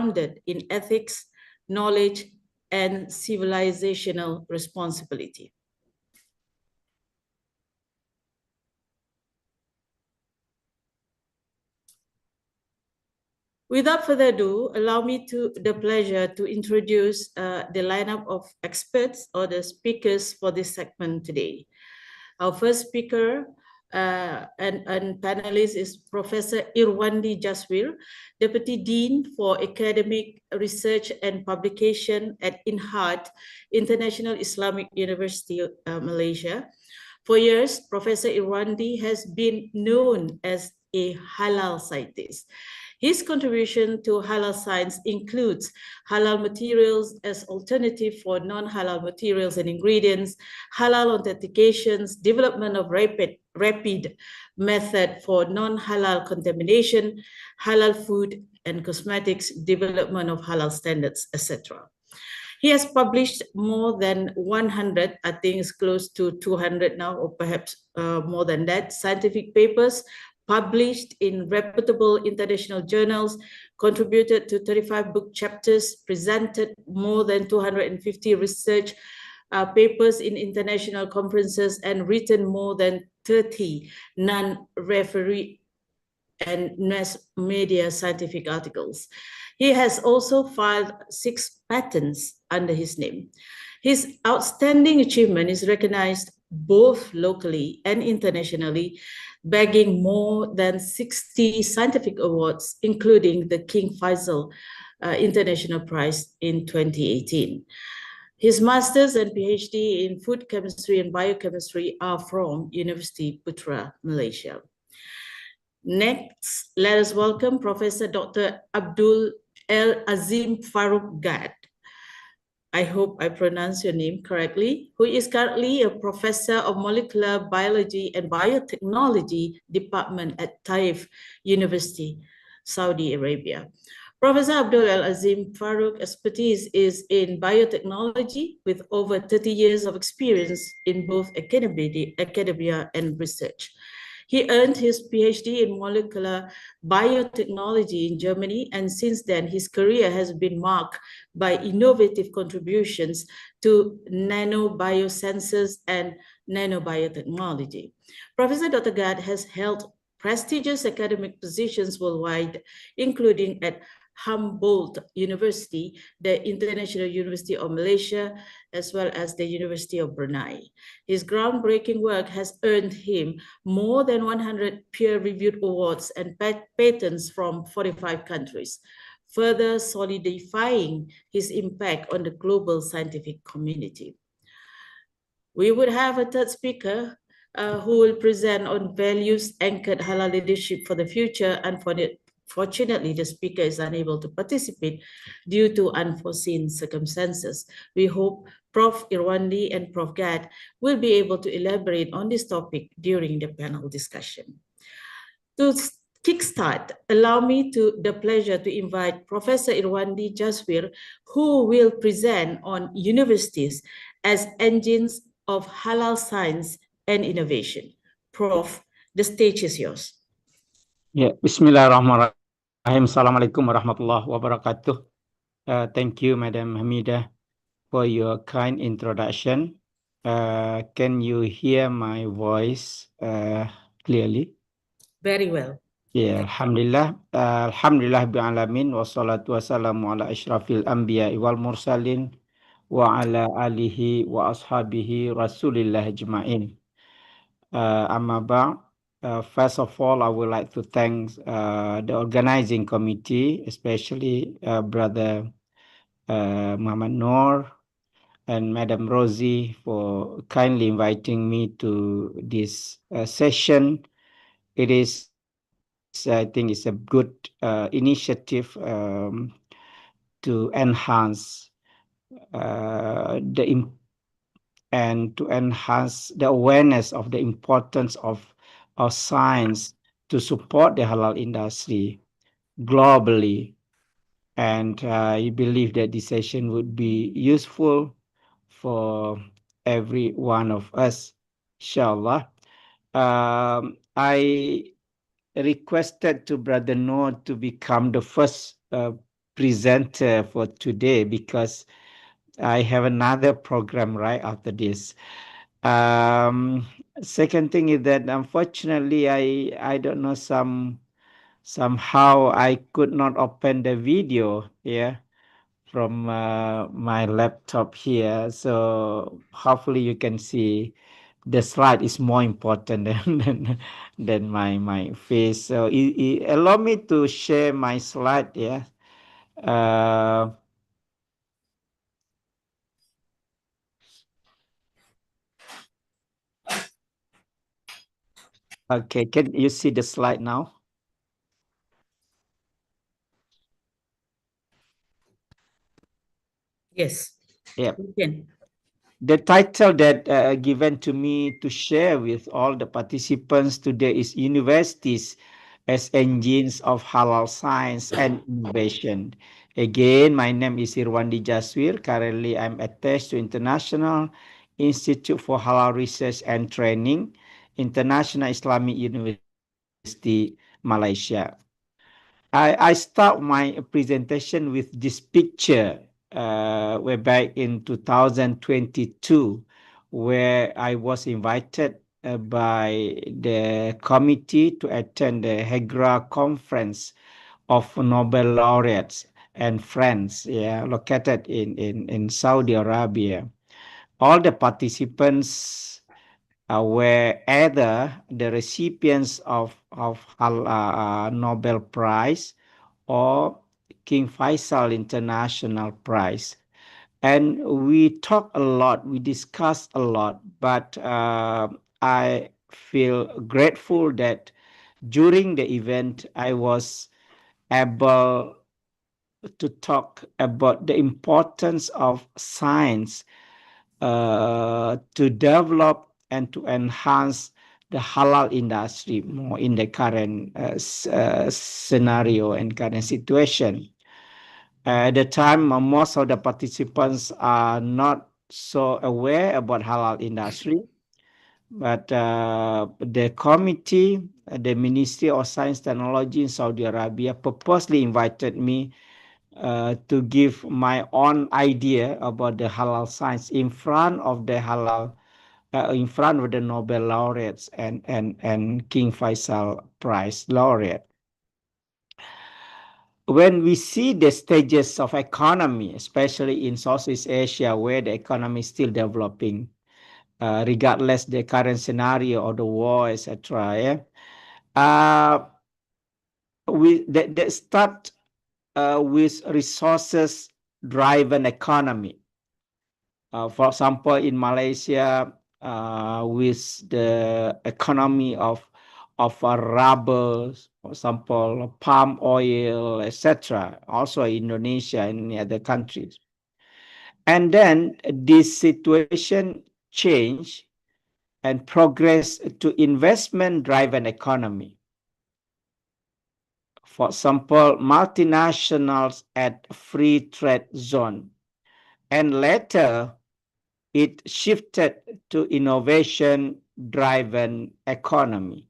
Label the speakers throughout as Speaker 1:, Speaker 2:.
Speaker 1: grounded in ethics, knowledge, and civilisational responsibility. Without further ado, allow me the pleasure to introduce the lineup of experts or the speakers for this segment today. Our first speaker and panelist is Professor Irwandi Jaswir, Deputy Dean for Academic Research and Publication at INHART, International Islamic University, Malaysia. For years, Professor Irwandi has been known as a halal scientist. His contribution to halal science includes halal materials as alternative for non-halal materials and ingredients, halal authentications, development of rapid method for non-halal contamination, halal food and cosmetics, development of halal standards, etc. He has published more than 100, I think it's close to 200 now, or perhaps more than that, scientific papers published in reputable international journals, contributed to 35 book chapters, presented more than 250 research papers in international conferences, and written more than 30 non-referee and mass media scientific articles. He has also filed 6 patents under his name. His outstanding achievement is recognized both locally and internationally, bagging more than 60 scientific awards, including the King Faisal International Prize in 2018. His master's and PhD in food chemistry and biochemistry are from University Putra, Malaysia. Next, let us welcome Professor Dr. Abd-El Aziem Farouk Gad. I hope I pronounce your name correctly, who is currently a professor of molecular biology and biotechnology department at Taif University, Saudi Arabia. Professor Abd-El Aziem Farouk expertise is in biotechnology with over 30 years of experience in both academia and research. He earned his PhD in molecular biotechnology in Germany, and since then his career has been marked by innovative contributions to nanobiosensors and nanobiotechnology. Professor Dr. Gad has held prestigious academic positions worldwide, including at Humboldt University, the International University of Malaysia, as well as the University of Brunei. His groundbreaking work has earned him more than 100 peer-reviewed awards and patents from 45 countries, further solidifying his impact on the global scientific community. We would have a third speaker who will present on values-anchored halal leadership for the future, and fortunately, the speaker is unable to participate due to unforeseen circumstances. We hope Prof. Irwandi and Prof. Gad will be able to elaborate on this topic during the panel discussion. To kickstart, allow me the pleasure to invite Professor Irwandi Jaswir, who will present on universities as engines of halal science and innovation. Prof, the stage is yours.
Speaker 2: Ya, Bismillahirrahmanirrahim. Assalamualaikum warahmatullahi wabarakatuh. Thank you, Madam Hamidah, for your kind introduction. Can you hear my voice clearly?
Speaker 1: Very well.
Speaker 2: Yeah, Alhamdulillah. Alhamdulillah bi'alamin. Wassalatu wassalamu ala ashrafil anbiya wal mursalin wa ala alihi wa ashabihi rasulillah ajma'in. Amma ba'. First of all, I would like to thank the organizing committee, especially Brother Muhammad Noor and Madam Rosie for kindly inviting me to this session. It is, I think, it's a good initiative to enhance to enhance the awareness of the importance of science to support the halal industry globally. And I believe that this session would be useful for every one of us, inshallah. I requested to Brother Noor to become the first presenter for today because I have another program right after this. Um, Second thing is that unfortunately I don't know somehow I could not open the video here from my laptop here. So hopefully you can see the slide is more important than my face. So allow me to share my slide. Yeah. Uh, okay. Can you see the slide now?
Speaker 1: Yes,
Speaker 2: Yep.
Speaker 1: we can.
Speaker 2: The title that given to me to share with all the participants today is Universities as Engines of Halal Science and Innovation. Again, my name is Irwandi Jaswir. Currently, I'm attached to International Institute for Halal Research and Training, International Islamic University, Malaysia. I start my presentation with this picture way back in 2022, where I was invited by the committee to attend the Hegra Conference of Nobel laureates and friends, yeah, located in Saudi Arabia. All the participants were either the recipients of Nobel Prize or King Faisal International Prize. And we talk a lot, we discuss a lot, but I feel grateful that during the event I was able to talk about the importance of science to develop and to enhance the halal industry more in the current scenario and current situation. At the time, most of the participants are not so aware about halal industry, but the committee, the Ministry of Science and Technology in Saudi Arabia, purposely invited me to give my own idea about the halal science in front of the halal, in front of the Nobel laureates and King Faisal Prize laureate. When we see the stages of economy, especially in Southeast Asia, where the economy is still developing, regardless the current scenario or the war, etc., yeah, they start with resources-driven economy. For example, in Malaysia, with the economy of rubber, for example, palm oil, etc. Also Indonesia and other countries. And then this situation changed and progressed to investment-driven economy. For example, multinationals at free trade zone. And later, it shifted to innovation-driven economy.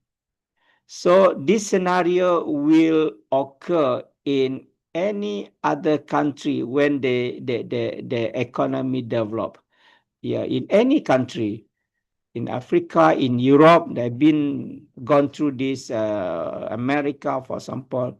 Speaker 2: So this scenario will occur in any other country when the economy develop. Yeah, in any country, in Africa, in Europe, they've been gone through this, America, for example.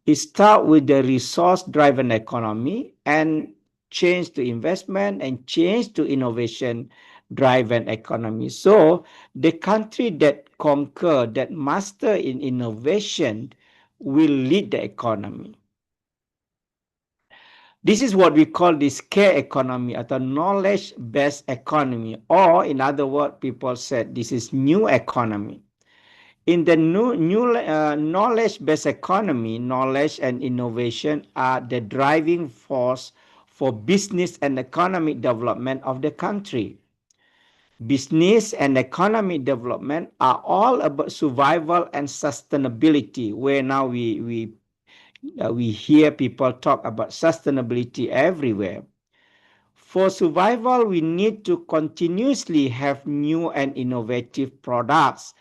Speaker 2: It start with the resource-driven economy and change to investment and change to innovation-driven economy. So the country that conquer, that master in innovation will lead the economy. This is what we call the scale economy or the knowledge-based economy, or in other words, people said this is new economy. In the new knowledge-based economy, knowledge and innovation are the driving force for business and economic development of the country. Business and economic development are all about survival and sustainability, where now we hear people talk about sustainability everywhere. For survival, we need to continuously have new and innovative products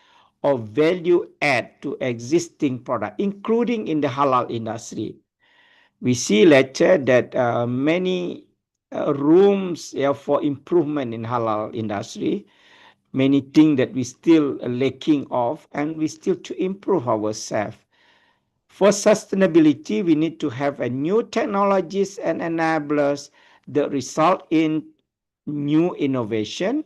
Speaker 2: or value add to existing product, including in the halal industry. We see later that many rooms for improvement in halal industry, many things that we still lacking of, and we still to improve ourselves. For sustainability, we need to have a new technologies and enablers that result in new innovation.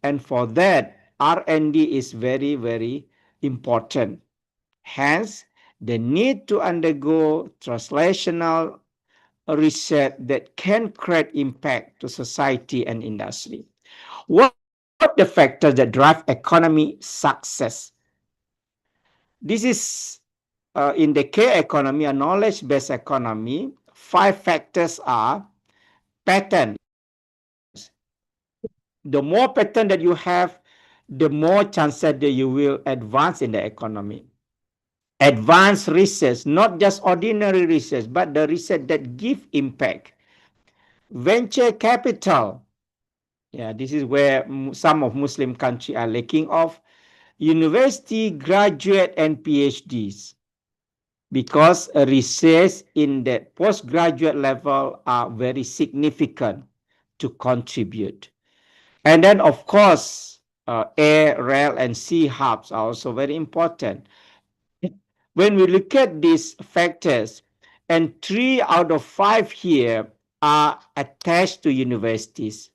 Speaker 2: And for that, R&D is very, very important. Hence, the need to undergo translational research that can create impact to society and industry. What the factors that drive economy success? This is in the K economy, a knowledge-based economy. 5 factors are patterns. The more pattern that you have, the more chances that you will advance in the economy. Advanced research, not just ordinary research, but the research that give impact. Venture capital. Yeah, this is where some of Muslim countries are lacking of. University graduate and PhDs. Because research in the postgraduate level are very significant to contribute. And then, of course, air, rail, and sea hubs are also very important. When we look at these factors, and 3 out of 5 here are attached to universities.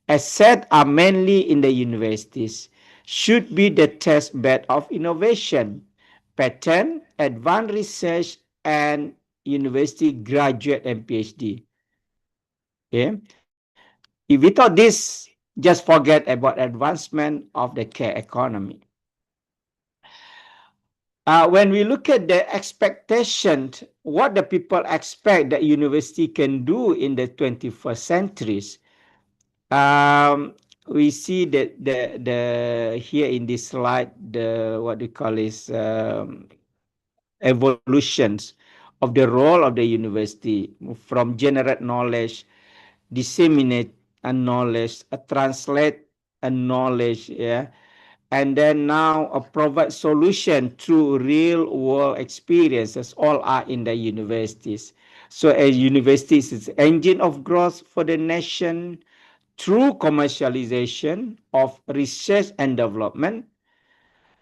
Speaker 2: Assets are mainly in the universities, should be the test bed of innovation, patent, advanced research, and university graduate and PhD. Okay? If without this, just forget about advancement of the care economy. When we look at the expectation, what the people expect that university can do in the 21st centuries, we see that the here in this slide, the what we call is evolutions of the role of the university from generate knowledge, disseminate a knowledge, translate a knowledge, yeah, and then now provide solution through real world experiences. All are in the universities. So a university is engine of growth for the nation through commercialization of research and development.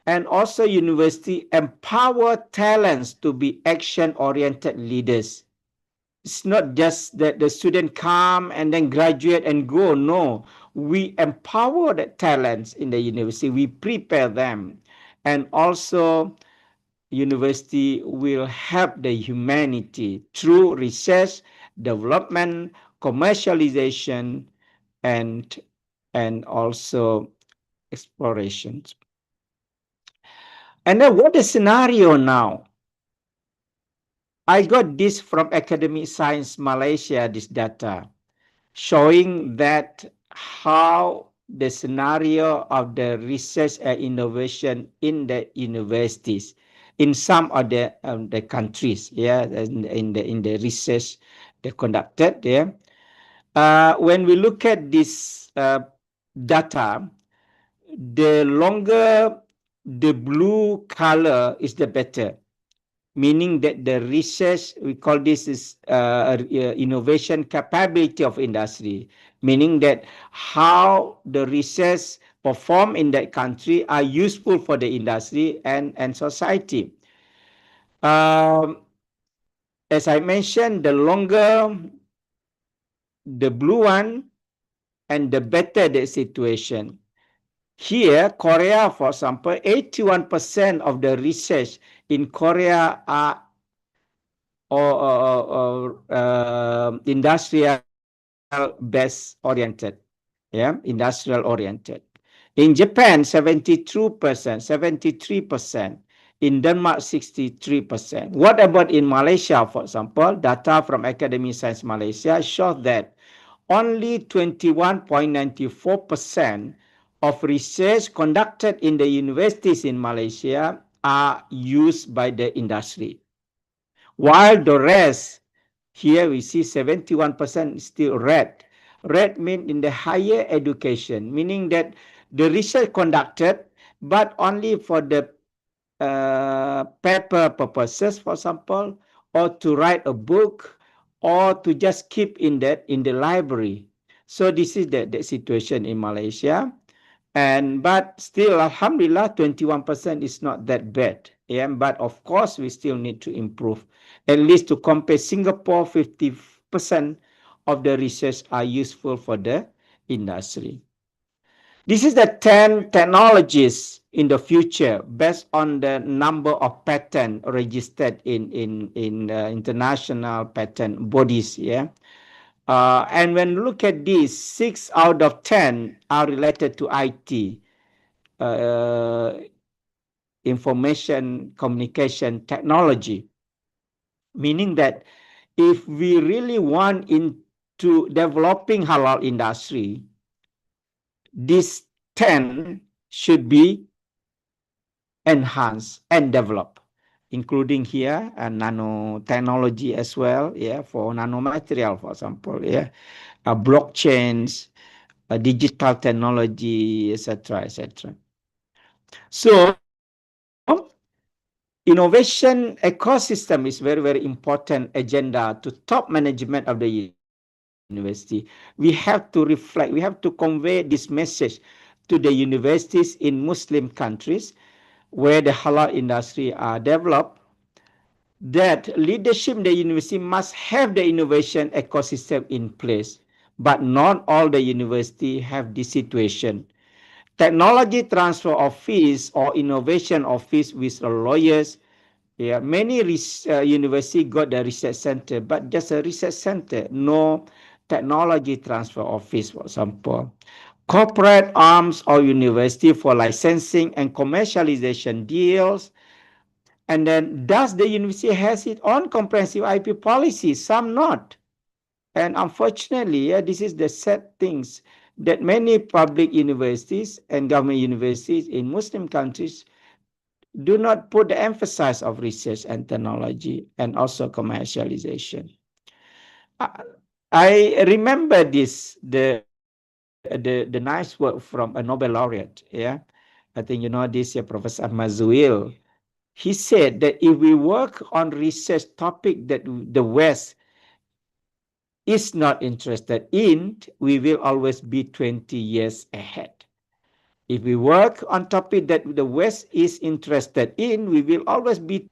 Speaker 2: And also university empower talents to be action-oriented leaders. It's not just that the student come and then graduate and go. No, we empower the talents in the university. We prepare them. And also university will help the humanity through research, development, commercialization, and also explorations. And then what the scenario now? I got this from Academic Science Malaysia, this data, showing that how the scenario of the research and innovation in the universities in some of the countries, yeah, in the research they conducted, yeah. When we look at this data, the longer the blue color is the better, meaning that the research, we call this is innovation capability of industry, meaning that how the research perform in that country are useful for the industry and society. As I mentioned, the longer the blue one and the better the situation. Here, Korea, for example, 81% of the research in Korea are industrial base oriented, yeah, industrial oriented. In Japan, 72%, 73%. In Denmark, 63%. What about in Malaysia, for example? Data from Academy Science Malaysia shows that only 21.94% of research conducted in the universities in Malaysia are used by the industry. While the rest, here we see 71% still red. Red means in the higher education, meaning that the research conducted, but only for the paper purposes, for example, or to write a book, or to just keep in the library. So this is the situation in Malaysia. But still, alhamdulillah, 21% is not that bad. Yeah, but of course we still need to improve. At least to compare Singapore, 50% of the research are useful for the industry. This is the 10 technologies in the future based on the number of patents registered in international patent bodies. Yeah. And when you look at these, 6 out of 10 are related to IT, information communication technology, meaning that if we really want into developing halal industry, these 10 should be enhanced and developed, including here nanotechnology as well, yeah, for nanomaterial, for example, yeah, blockchains, digital technology, etc., etc. So, innovation ecosystem is very, very important agenda to top management of the university. We have to reflect, we have to convey this message to the universities in Muslim countries where the halal industry are developed, that leadership in the university must have the innovation ecosystem in place. But not all the university have this situation. Technology transfer office or innovation office with lawyers. Yeah, many university got the research center, but just a research center, no technology transfer office, for example. Corporate arms or university for licensing and commercialization deals. And then does the university has its own comprehensive IP policy? Some not. And unfortunately, yeah, this is the sad things that many public universities and government universities in Muslim countries do not put the emphasis of research and technology and also commercialization. I remember this, the nice work from a Nobel laureate, yeah. I think you know this, Professor Mazzuil. He said that if we work on research topic that the West is not interested in, we will always be 20 years ahead. If we work on topic that the West is interested in, we will always be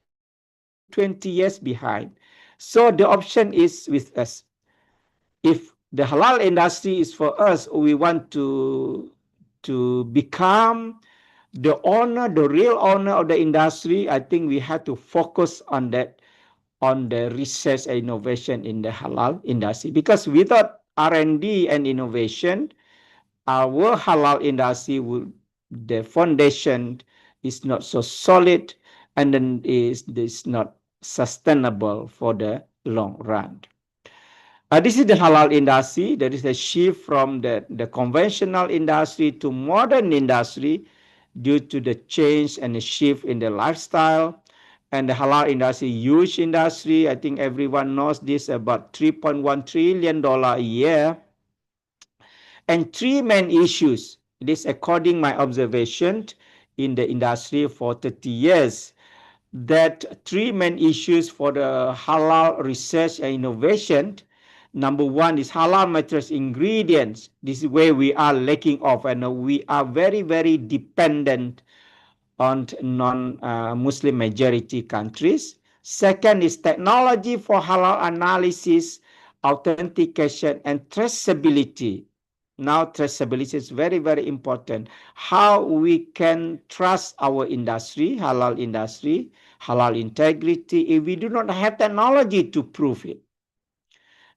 Speaker 2: 20 years behind. So the option is with us. If the halal industry is for us, we want to become the owner, the real owner of the industry. I think we have to focus on that, on the research and innovation in the halal industry, because without R&D and innovation, our halal industry will, the foundation is not so solid, and then is not sustainable for the long run. This is the halal industry. There is a shift from the conventional industry to modern industry due to the change and the shift in the lifestyle. And the halal industry, huge industry. I think everyone knows this, about $3.1 trillion a year. And three main issues. This according my observation in the industry for 30 years. That three main issues for the halal research and innovation. Number one is halal materials ingredients. This is where we are lacking of, and we are very, very dependent on non-Muslim majority countries. Second is technology for halal analysis, authentication, and traceability. Now traceability is very, very important. How we can trust our industry, halal industry, halal integrity, if we do not have technology to prove it.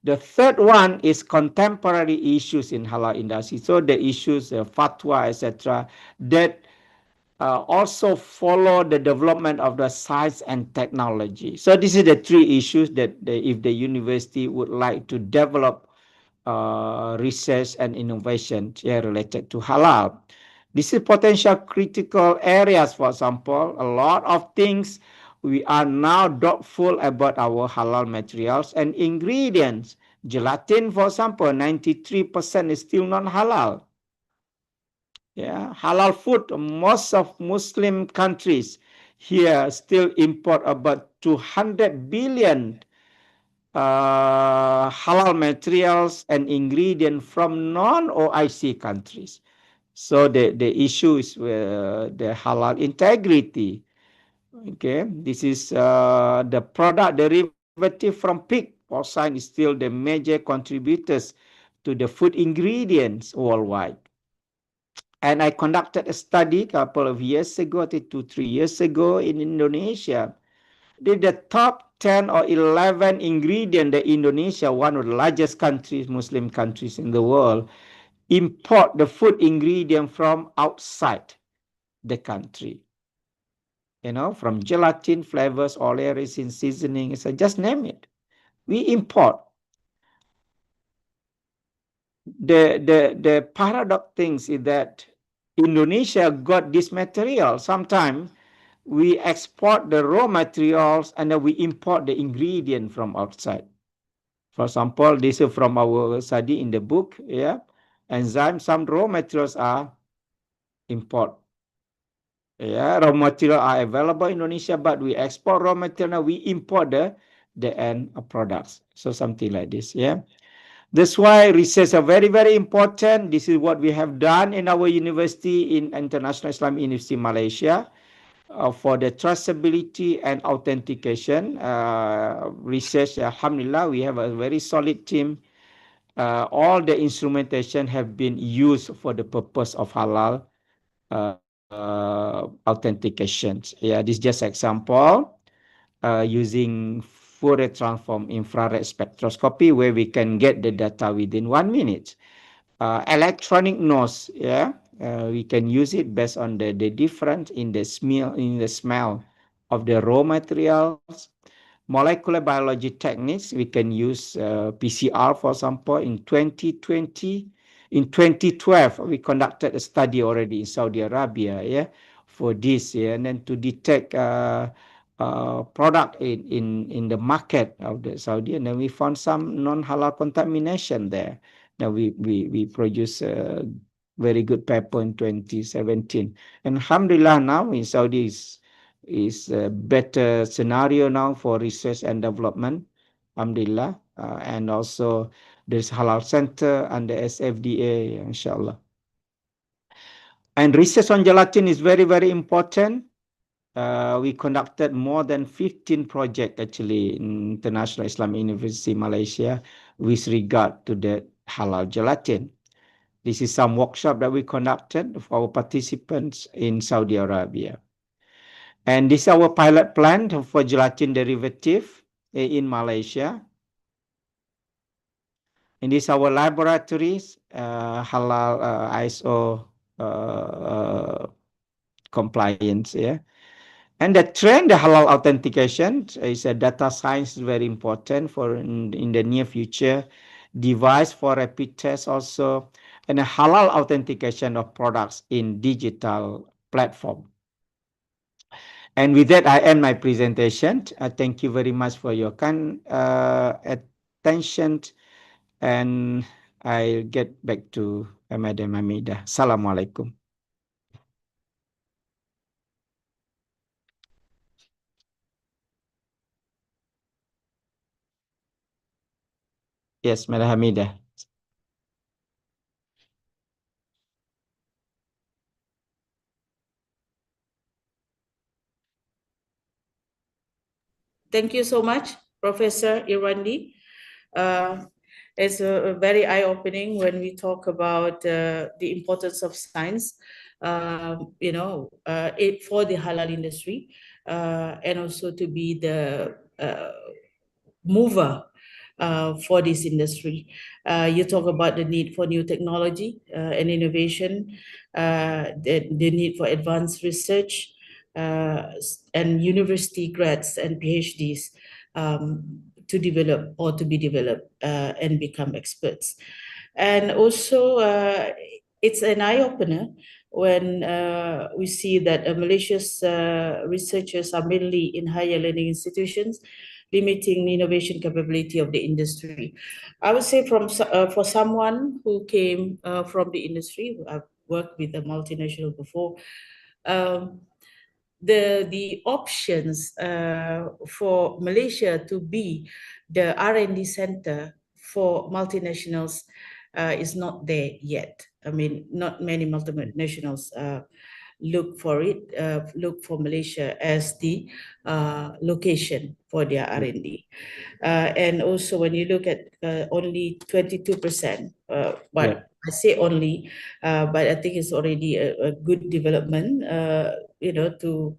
Speaker 2: The third one is contemporary issues in halal industry. So the issues of fatwa, etc., that also follow the development of the science and technology. So this is the three issues that if the university would like to develop research and innovation related to halal. This is potential critical areas, for example, a lot of things we are now doubtful about our halal materials and ingredients. Gelatin, for example, 93% is still non-halal. Yeah, halal food, most of Muslim countries here still import about 200 billion halal materials and ingredients from non-OIC countries. So the issue is the halal integrity. Okay, this is the product derivative from pig. Porcine is still the major contributors to the food ingredients worldwide. And I conducted a study a couple of years ago, I think 2-3 years ago in Indonesia. The top 10 or 11 ingredient that Indonesia, one of the largest countries, Muslim countries in the world, import the food ingredient from outside the country. You know, from gelatin, flavors, oil, resin, seasoning, so just name it. We import. The paradox things is that Indonesia got this material. Sometimes we export the raw materials and then we import the ingredient from outside. For example, this is from our study in the book, yeah. Enzyme, some raw materials are import. Yeah, raw material are available in Indonesia, but we export raw material, now we import the end products. So something like this, yeah. That's why research are very, very important. This is what we have done in our university, in International Islamic University Malaysia, for the traceability and authentication research. Alhamdulillah, we have a very solid team. All the instrumentation have been used for the purpose of halal authentications. Yeah, this is just example using Fourier transform infrared spectroscopy, where we can get the data within 1 minute. Electronic nose, yeah, we can use it based on the difference in the smell of the raw materials. Molecular biology techniques, we can use PCR, for example. In 2020, in 2012, we conducted a study already in Saudi Arabia, yeah, for this, yeah, and then to detect product in the market of the Saudi, and then we found some non-halal contamination there. Now we produce a very good paper in 2017, and alhamdulillah now in Saudi is a better scenario now for research and development, alhamdulillah. And also there's halal center under SFDA, inshallah. And research on gelatin is very, very important. We conducted more than 15 projects actually in International Islamic University Malaysia with regard to the halal gelatin. This is some workshop that we conducted for our participants in Saudi Arabia. And this is our pilot plant for gelatin derivative in Malaysia. And this is our laboratories, halal ISO compliance, yeah. And the trend, the halal authentication is a data science, very important for in the near future. Device for rapid test also, and a halal authentication of products in digital platform. And with that, I end my presentation. Thank you very much for your kind attention. And I'll get back to Madam Hamidah. Assalamualaikum. Yes, Madam Hamidah.
Speaker 1: Thank you so much, Professor Irwandi. It's very eye-opening when we talk about the importance of science, for the halal industry, and also to be the mover for this industry. You talk about the need for new technology and innovation, the need for advanced research, and university grads and PhDs to develop or to be developed and become experts. And also, it's an eye-opener when we see that Malaysia's researchers are mainly in higher learning institutions, limiting the innovation capability of the industry. I would say for someone who came from the industry, I've worked with a multinational before, the options for Malaysia to be the R&D center for multinationals is not there yet. I mean, not many multinationals look for it, look for Malaysia as the location for their R&D. And also when you look at only 22%, but I say only, but I think it's already a good development, to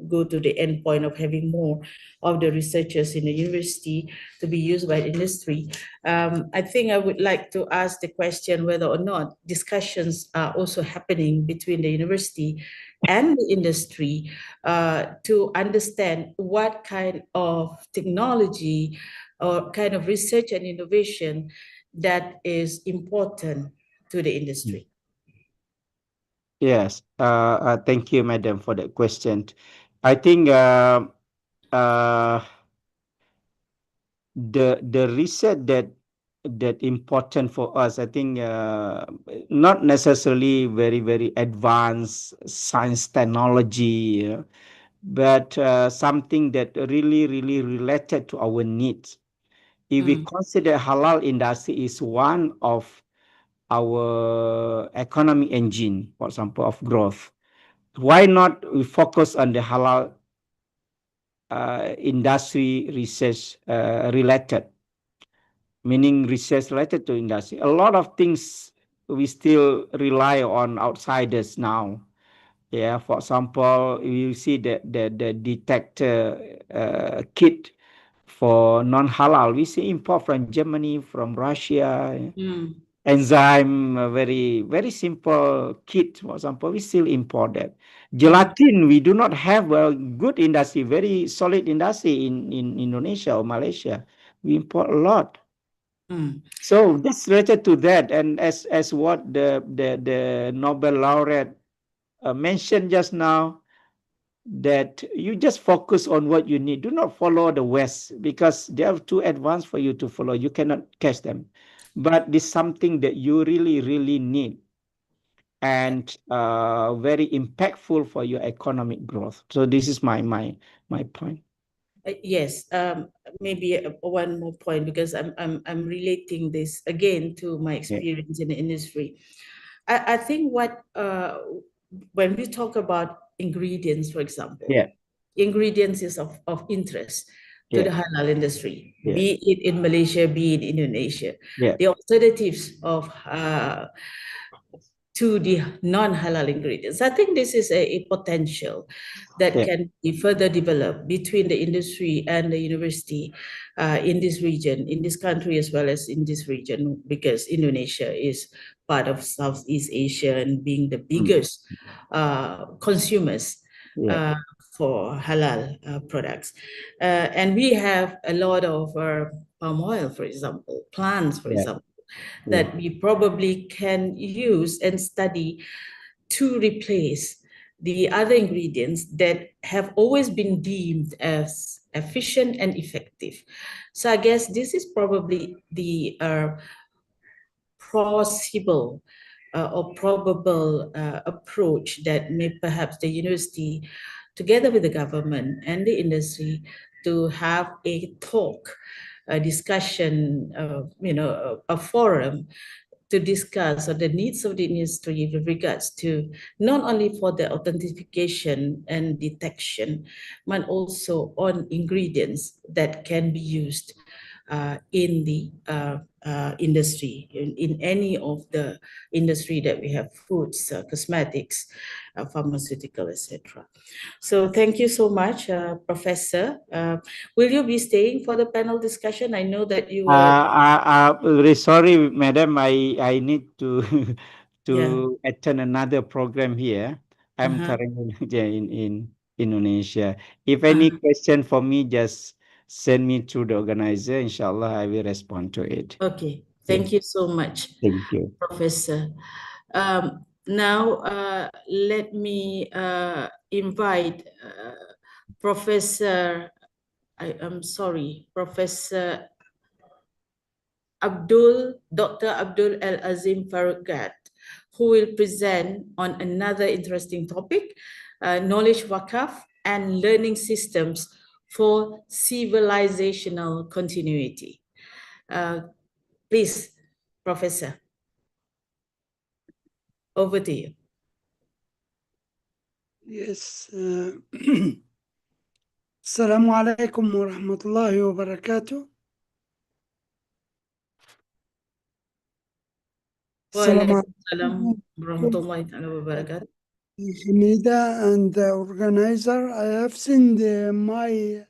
Speaker 1: go to the end point of having more of the researchers in the university to be used by industry. I think I would like to ask the question whether or not discussions are also happening between the university and the industry to understand what kind of technology or kind of research and innovation that is important to the industry.
Speaker 2: Yes, thank you, madam, for that question. I think the research that important for us, I think not necessarily very advanced science technology, but something that really related to our needs. If we consider halal industry is one of our economic engine, for example, of growth, why not we focus on the halal industry research related, meaning research related to industry. A lot of things we still rely on outsiders now. Yeah, for example, you see the detector kit for non-halal, we see import from Germany, from Russia. Enzyme, very simple kit, for example, we still import that. Gelatin, we do not have a good industry, very solid industry in Indonesia or Malaysia. We import a lot. So that's related to that, and as what the Nobel laureate mentioned just now, that you just focus on what you need. Do not follow the West because they are too advanced for you to follow. You cannot catch them. But this is something that you really need and very impactful for your economic growth. So this is my point.
Speaker 1: Yes, maybe one more point, because I'm relating this again to my experience in the industry. I think when we talk about ingredients, for example, ingredients is of interest to the halal industry, be it in Malaysia, be it in Indonesia. The alternatives of to the non-halal ingredients. I think this is a potential that can be further developed between the industry and the university in this region, in this country, as well as in this region, because Indonesia is part of Southeast Asia and being the biggest consumers for halal products. And we have a lot of palm oil, for example, plants, for example, that we probably can use and study to replace the other ingredients that have always been deemed as efficient and effective. So I guess this is probably the possible or probable approach that may perhaps the university, together with the government and the industry, to have a talk, a discussion, a forum to discuss the needs of the industry with regards to not only for the authentication and detection, but also on ingredients that can be used in the industry, in any of the industry that we have, foods, cosmetics, pharmaceutical, etc. So thank you so much, Professor. Will you be staying for the panel discussion? I know that you were...
Speaker 2: Very sorry, madam. I need to attend another program here. I'm currently in Indonesia. If any question for me, just send me to the organizer. Inshallah, I will respond to it.
Speaker 1: Okay. Thank you so much.
Speaker 2: Thank you,
Speaker 1: Professor. Now, let me invite Professor, I'm sorry, Professor Dr. Abdul-El Azim Farouk, who will present on another interesting topic, knowledge Waqf, and learning systems for civilizational continuity. Please, Professor, over to you.
Speaker 3: Yes. Assalamu alaikum wa rahmatullahi wa barakatuh.
Speaker 1: Waalaikumsalam warahmatullahi wabarakatuh.
Speaker 3: Hamidah and the organizer, I have sent my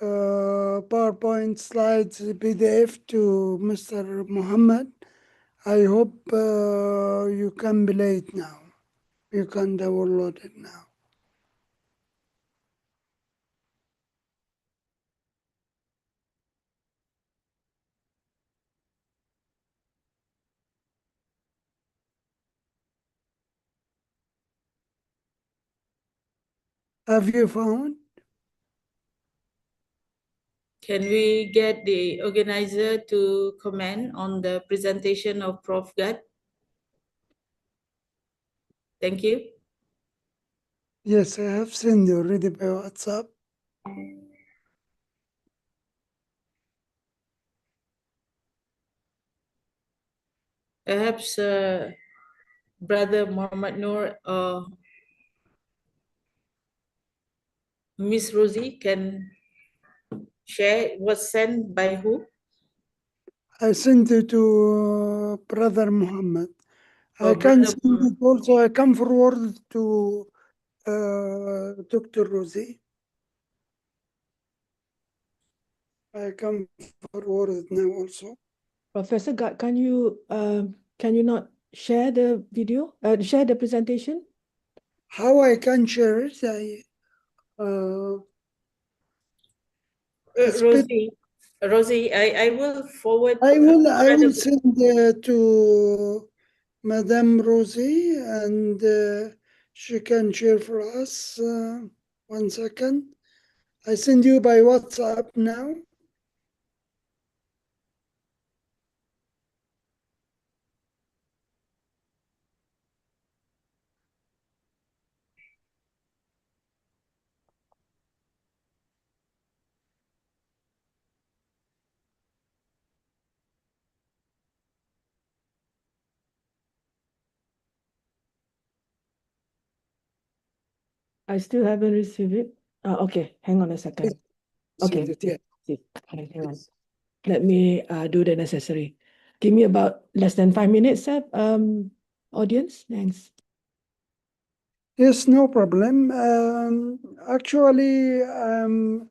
Speaker 3: PowerPoint slides PDF to Mr. Muhammad. I hope you can play it now. You can download it now. Have you found?
Speaker 1: Can we get the organizer to comment on the presentation of Prof. Gad? Thank you.
Speaker 3: Yes, I have sent you already by WhatsApp.
Speaker 1: Perhaps Brother Muhammad Noor or Miss Rosie can share was sent by who?
Speaker 3: I sent it to Brother Muhammad. I can
Speaker 1: Brother
Speaker 3: send
Speaker 1: Muhammad.
Speaker 3: it also. I can forward to Dr. Rosie. I can forward it now also.
Speaker 4: Professor Gad, can you not share the video, share the presentation?
Speaker 3: How I can share it?
Speaker 1: Rosie, I will forward.
Speaker 3: I will send to Madame Rosie, and she can share for us. 1 second. I send you by WhatsApp now.
Speaker 4: I still haven't received it. Okay, hang on a second. Okay,
Speaker 3: Send it, yeah.
Speaker 4: hang on. Let me do the necessary. Give me about less than 5 minutes, audience. Thanks.
Speaker 3: Yes, no problem. Actually, I'm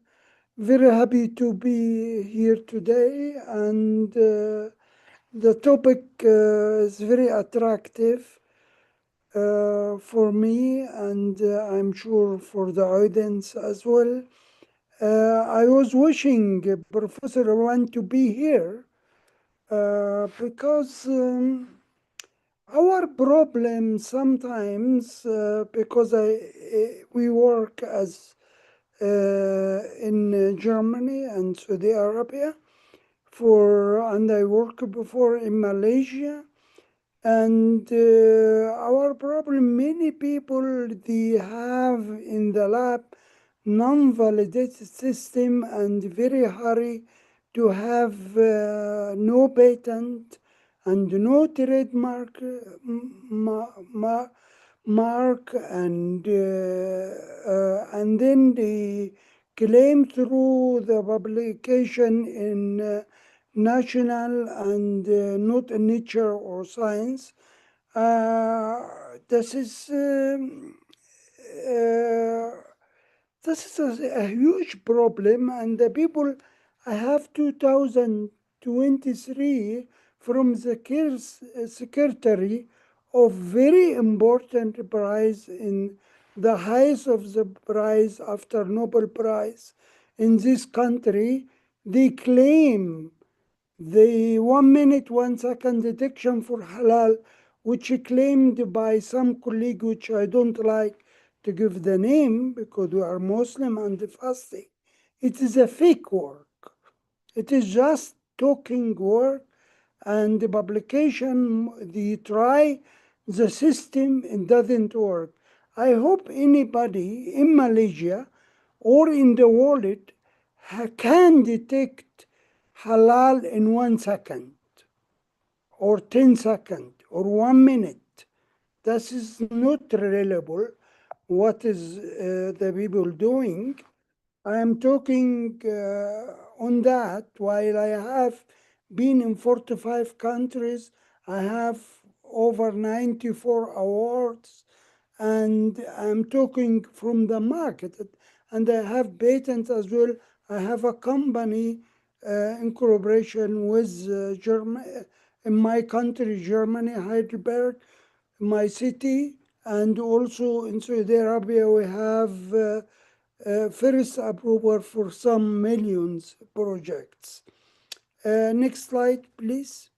Speaker 3: very happy to be here today, and the topic is very attractive for me, and I'm sure for the audience as well. I was wishing Professor Irwandi to be here because our problem sometimes, because we work as in Germany and Saudi Arabia, and I worked before in Malaysia, and our problem, many people, they have in the lab non-validated system and very hurry to have no patent and no trademark mark, and then they claim through the publication in national and not in nature or science. This is a huge problem, and the people, I have 2023 from the secretary of very important prize, in the highest of the prize after Nobel Prize in this country. They claim the 1 minute, 1 second detection for halal, which claimed by some colleague, which I don't like to give the name because we are Muslim and fasting. It is a fake work. It is just talking work, and the publication, they try the system, it doesn't work. I hope anybody in Malaysia or in the world can detect halal in 1 second or 10 seconds or 1 minute. This is not reliable. What is the people doing? I am talking on that while I have been in 45 countries. I have over 94 awards, and I'm talking from the market. And I have patents as well. I have a company in collaboration with Germany, in my country, Germany, Heidelberg, my city, and also in Saudi Arabia we have first approval for some millions projects. Next slide, please.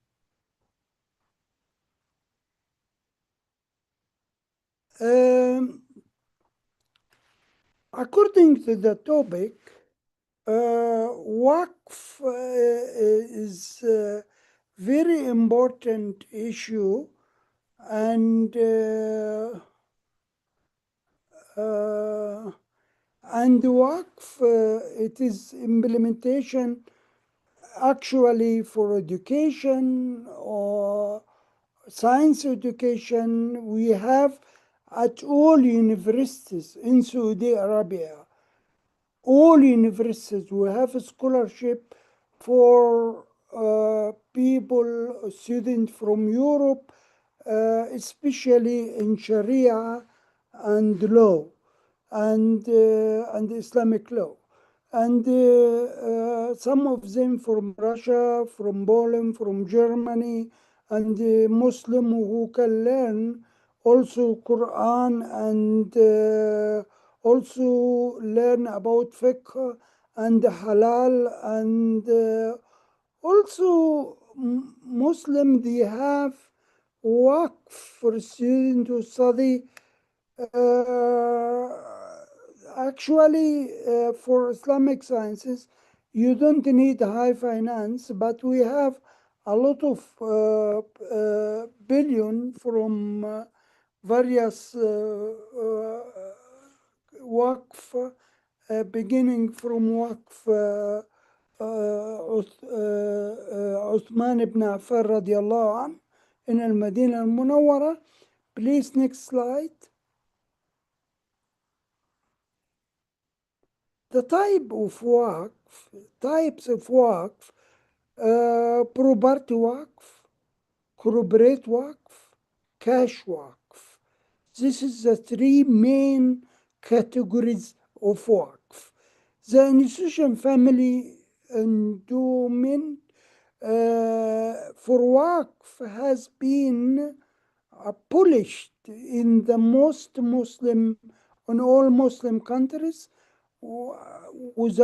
Speaker 3: According to the topic, Waqf is a very important issue, and Waqf, it is implementation actually for education or science education. We have at all universities in Saudi Arabia, all universities, we have a scholarship for people, students from Europe, especially in Sharia and law and Islamic law. And some of them from Russia, from Poland, from Germany, and Muslim who can learn also Quran and also learn about fiqh and halal, and also Muslim, they have waqf for students to study. Actually, for Islamic sciences, you don't need high finance, but we have a lot of billion from various Waqf, beginning from Waqf Uthman ibn Affan radiallahu anh in Al-Madinah al-Munawwara. Please, next slide. The types of Waqf, property Waqf, corporate Waqf, cash Waqf. This is the three main categories of Waqf. The institution, family endowment for Waqf has been abolished in the most Muslim, in all Muslim countries, with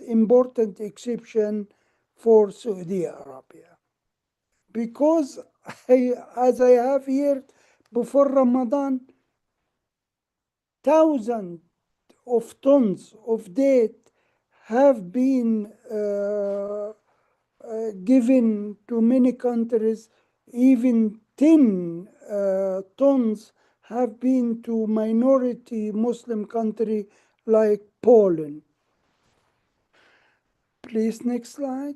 Speaker 3: important exception for Saudi Arabia. Because as I have heard before Ramadan, thousands of tons of date have been given to many countries. Even 10 tons have been to minority Muslim country like Poland. Please, next slide.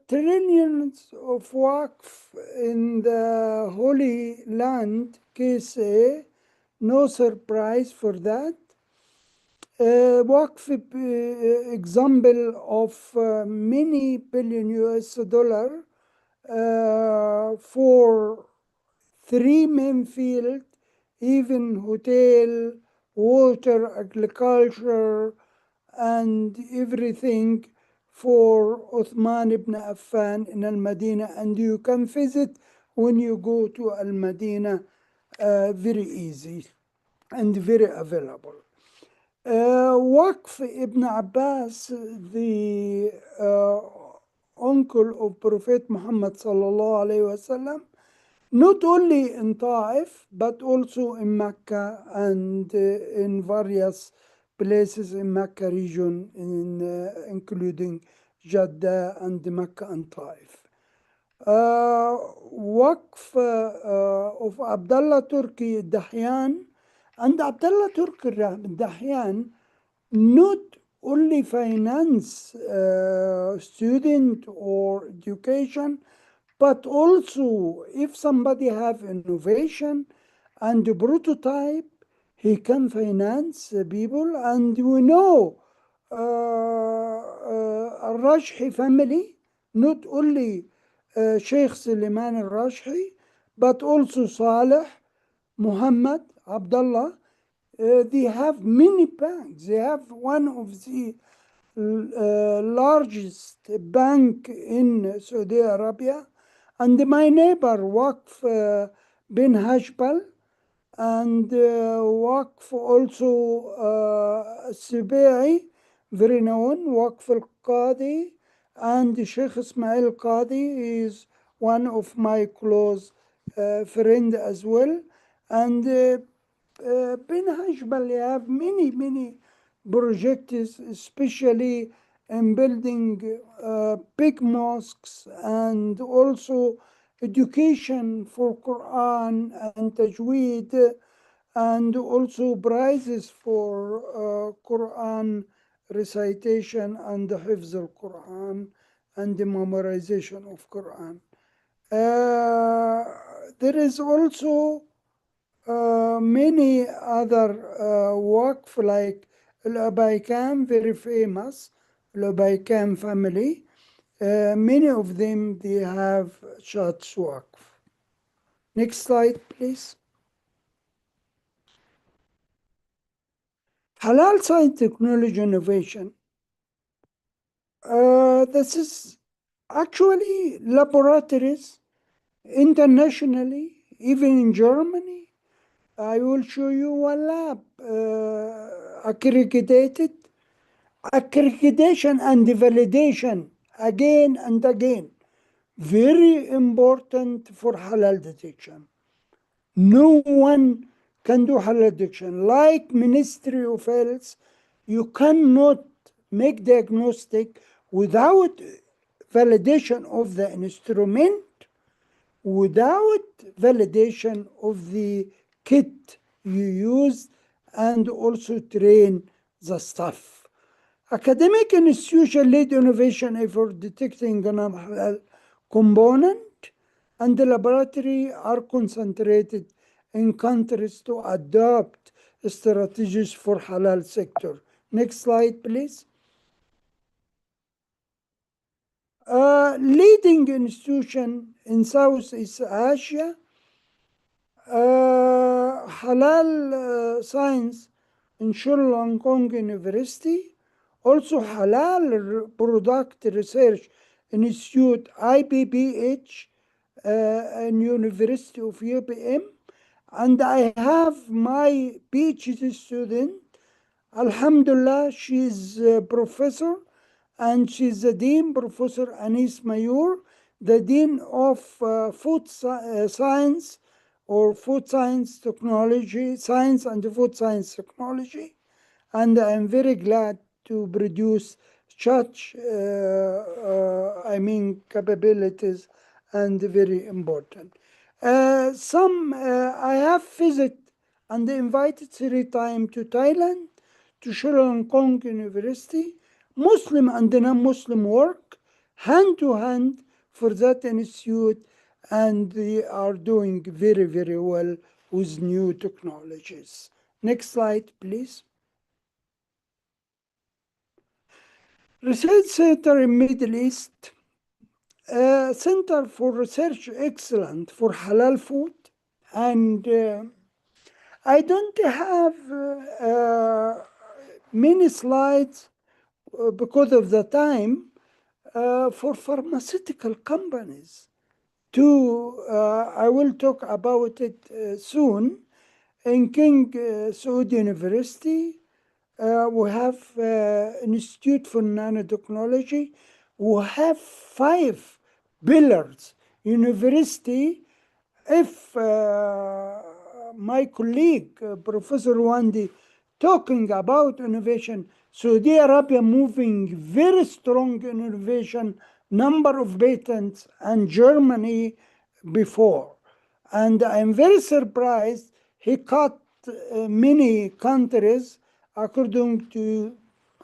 Speaker 3: Trillions of Waqf in the Holy Land, KSA, no surprise for that. Waqf example of many billion US dollar for three main fields, even hotel, water, agriculture, and everything for Uthman ibn Affan in Al-Madinah. And you can visit when you go to Al-Madinah, very easy and very available. Waqf ibn Abbas, the uncle of Prophet Muhammad sallallahu alaihi wasallam, not only in Taif, but also in Mecca and in various places in Mecca region, including Jeddah and Mecca and Taif. Waqf of Abdullah Turki Dahyan, and Abdullah Turki Dahyan not only finance student or education, but also if somebody have innovation and a prototype, he can finance people. And we know Al-Rajhi family, not only Sheikh Suleiman Al-Rajhi, but also Saleh, Muhammad, Abdullah. They have many banks. They have one of the largest bank in Saudi Arabia. And my neighbor, Waqf bin Hajbal, and Waqf also Sibai, very known, Waqf al-Qadi, and Sheikh Ismail Qadi is one of my close friend as well. And bin Hajbal have many projects, especially in building big mosques and also education for Quran and Tajweed, and also prizes for Quran recitation and the Hifz al-Quran and the memorization of Quran. There is also many other Waqf like Al-Abaikam, very famous, Al-Abaikam family. Many of them, they have such Waqf. Next slide, please. Halal science technology innovation. This is actually laboratories internationally, even in Germany. I will show you one lab accredited. Accreditation and validation again and again. Very important for halal detection. No one can do halal detection. Like Ministry of Health, you cannot make diagnostic without validation of the instrument, without validation of the kit you use, and also train the staff. Academic institution lead innovation effort detecting non-halal component, and the laboratory are concentrated in countries to adopt strategies for halal sector. Next slide, please. Leading institution in Southeast Asia, halal science in Chulalongkorn University, also Halal Product Research Institute, IBBH, and University of UPM. And I have my PhD student, Alhamdulillah, she's a professor, and she's the Dean, Professor Anis Mayur, the Dean of Food Science or Food Science Technology, Science and Food Science Technology. And I'm very glad to produce such, capabilities, and very important. I have visited and invited 3 times to Thailand, to Chulalongkorn University. Muslim and non-Muslim work hand to hand for that institute, and they are doing very well with new technologies. Next slide, please. Research Center in Middle East, Center for Research Excellence for Halal Food, and I don't have many slides because of the time for pharmaceutical companies. I will talk about it soon. In King Saud University, we have Institute for Nanotechnology. We have 5 pillars. University, if my colleague, Professor Irwandi, talking about innovation, Saudi Arabia moving very strong in innovation number of patents and Germany before. And I'm very surprised he cut many countries according to,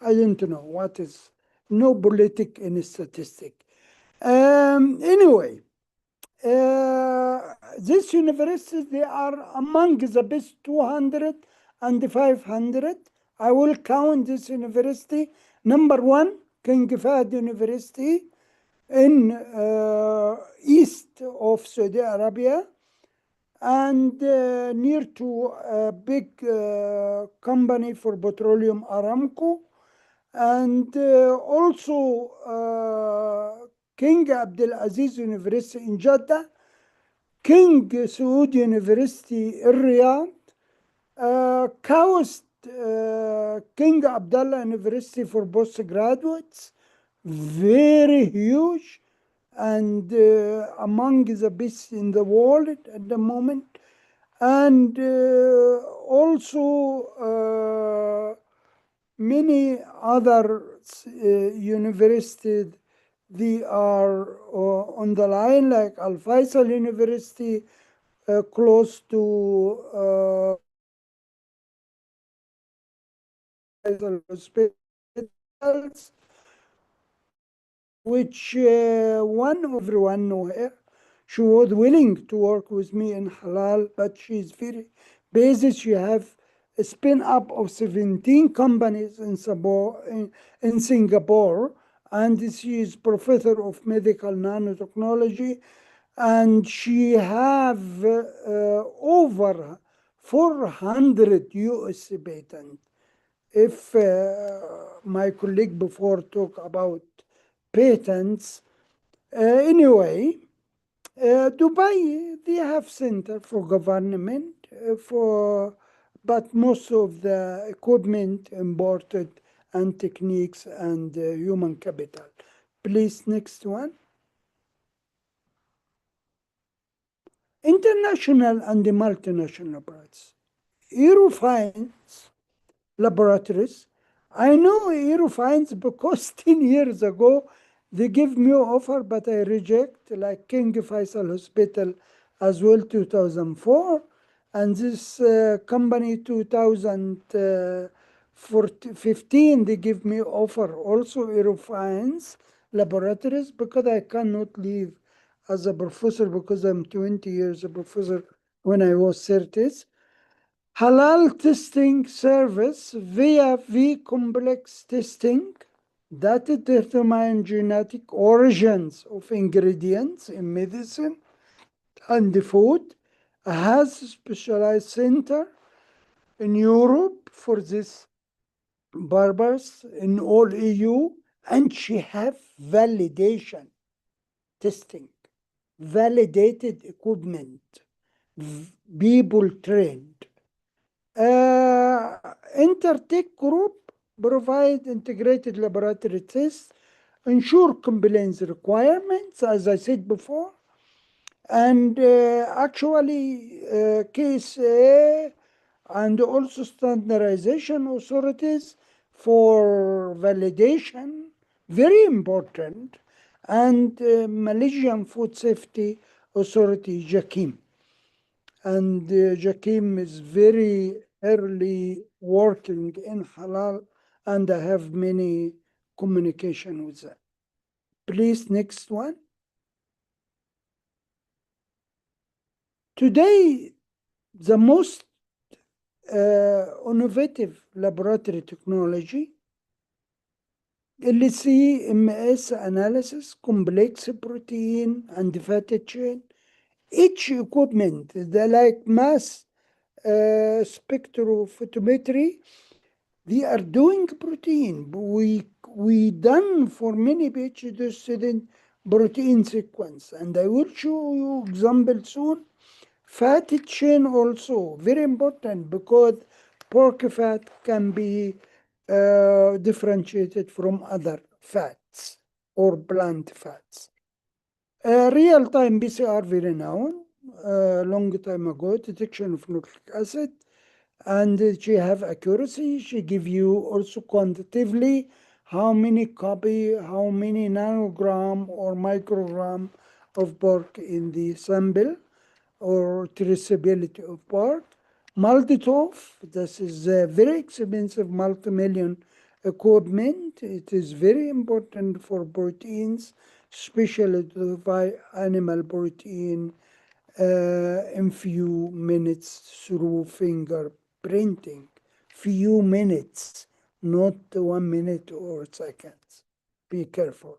Speaker 3: I don't know what is, no politic in statistic. Anyway, this university, they are among the best 200 and 500. I will count this university. Number one, King Fahd University in east of Saudi Arabia, and near to a big company for petroleum, Aramco, and also King Abd-El University in Jeddah, King Saud University in Riyadh, KAUST King Abdullah University for postgraduates, very huge and among the best in the world at the moment. And also many other universities, they are on the line, like Al Faisal University, close to hospitals, which one of everyone know her. She was willing to work with me in Halal, but she's very busy. She have a spin up of 17 companies in Singapore, and she is professor of medical nanotechnology, and she have over 400 US patents. If my colleague before talk about patents, anyway, Dubai, they have center for government, but most of the equipment imported and techniques and human capital. Please, next one. International and the multinational brands. Eurofines laboratories. I know Eurofines because 10 years ago, they give me offer, but I reject, like King Faisal Hospital as well, 2004. And this company, 2015, they give me offer also Eurofines laboratories, because I cannot leave as a professor, because I'm 20 years a professor when I was 30s. Halal testing service via V-complex testing that determine genetic origins of ingredients in medicine and the food, has a specialized center in Europe for this purpose, in all EU, and she have validation testing, validated equipment, people trained. Intertech Group provide integrated laboratory tests, ensure compliance requirements, as I said before, and actually KSA and also standardization authorities for validation, very important, and Malaysian Food Safety Authority, JAKIM. And JAKIM is very early working in Halal, and I have many communication with them. Please, next one. Today, the most innovative laboratory technology, LC MS analysis, complex protein and fatty chain, each equipment, the like mass spectrophotometry, they are doing protein. We done for many PhD students protein sequence, and I will show you example soon. Fatty chain also very important, because pork fat can be differentiated from other fats or plant fats. Real-time PCR very known, long time ago, detection of nucleic acid, and she have accuracy. She give you also quantitatively how many nanogram or microgram of pork in the sample, or traceability of pork. Multi-TOF, this is a very expensive multi-million equipment. It is very important for proteins, especially to animal protein in few minutes through fingerprinting. Few minutes, not 1 minute or seconds. Be careful.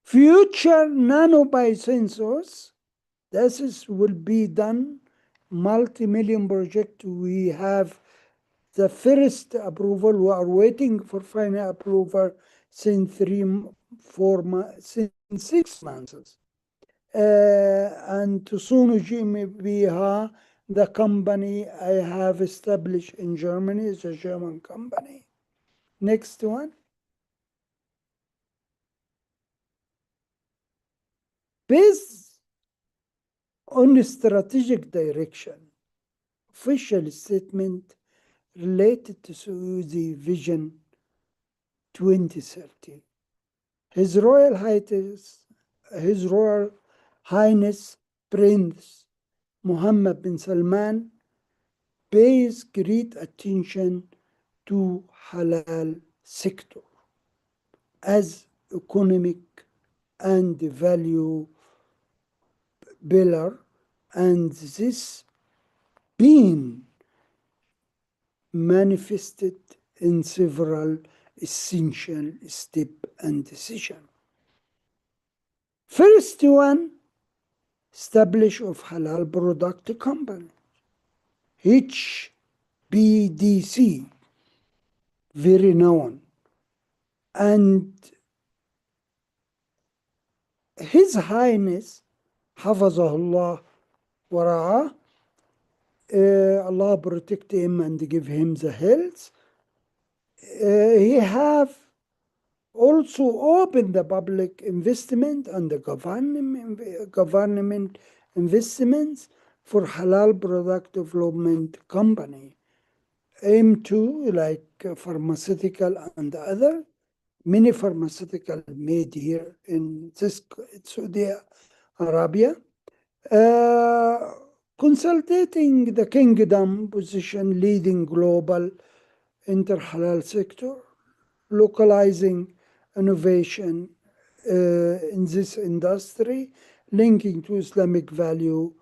Speaker 3: Future nanobiosensors, this will be done, multi-million project. We have the first approval. We are waiting for final approval since 6 months. And soon GmbH, the company I have established in Germany, is a German company. Next one. Based on strategic direction, official statement related to Saudi Vision 2030. His Royal Highness Prince Mohammed bin Salman pays great attention to halal sector as economic and value pillar, and this being manifested in several essential steps and decisions. First one, establish of halal product company, HBDC, very known. And His Highness, Hafazahullah Wara'ah, Allah protect him and give him the health. He have also opened the public investment and the government investments for halal product development company, aim to like pharmaceutical and other, many pharmaceutical made here in this Saudi Arabia. Consolidating the kingdom position, leading global inter-halal sector, localizing innovation in this industry, linking to Islamic value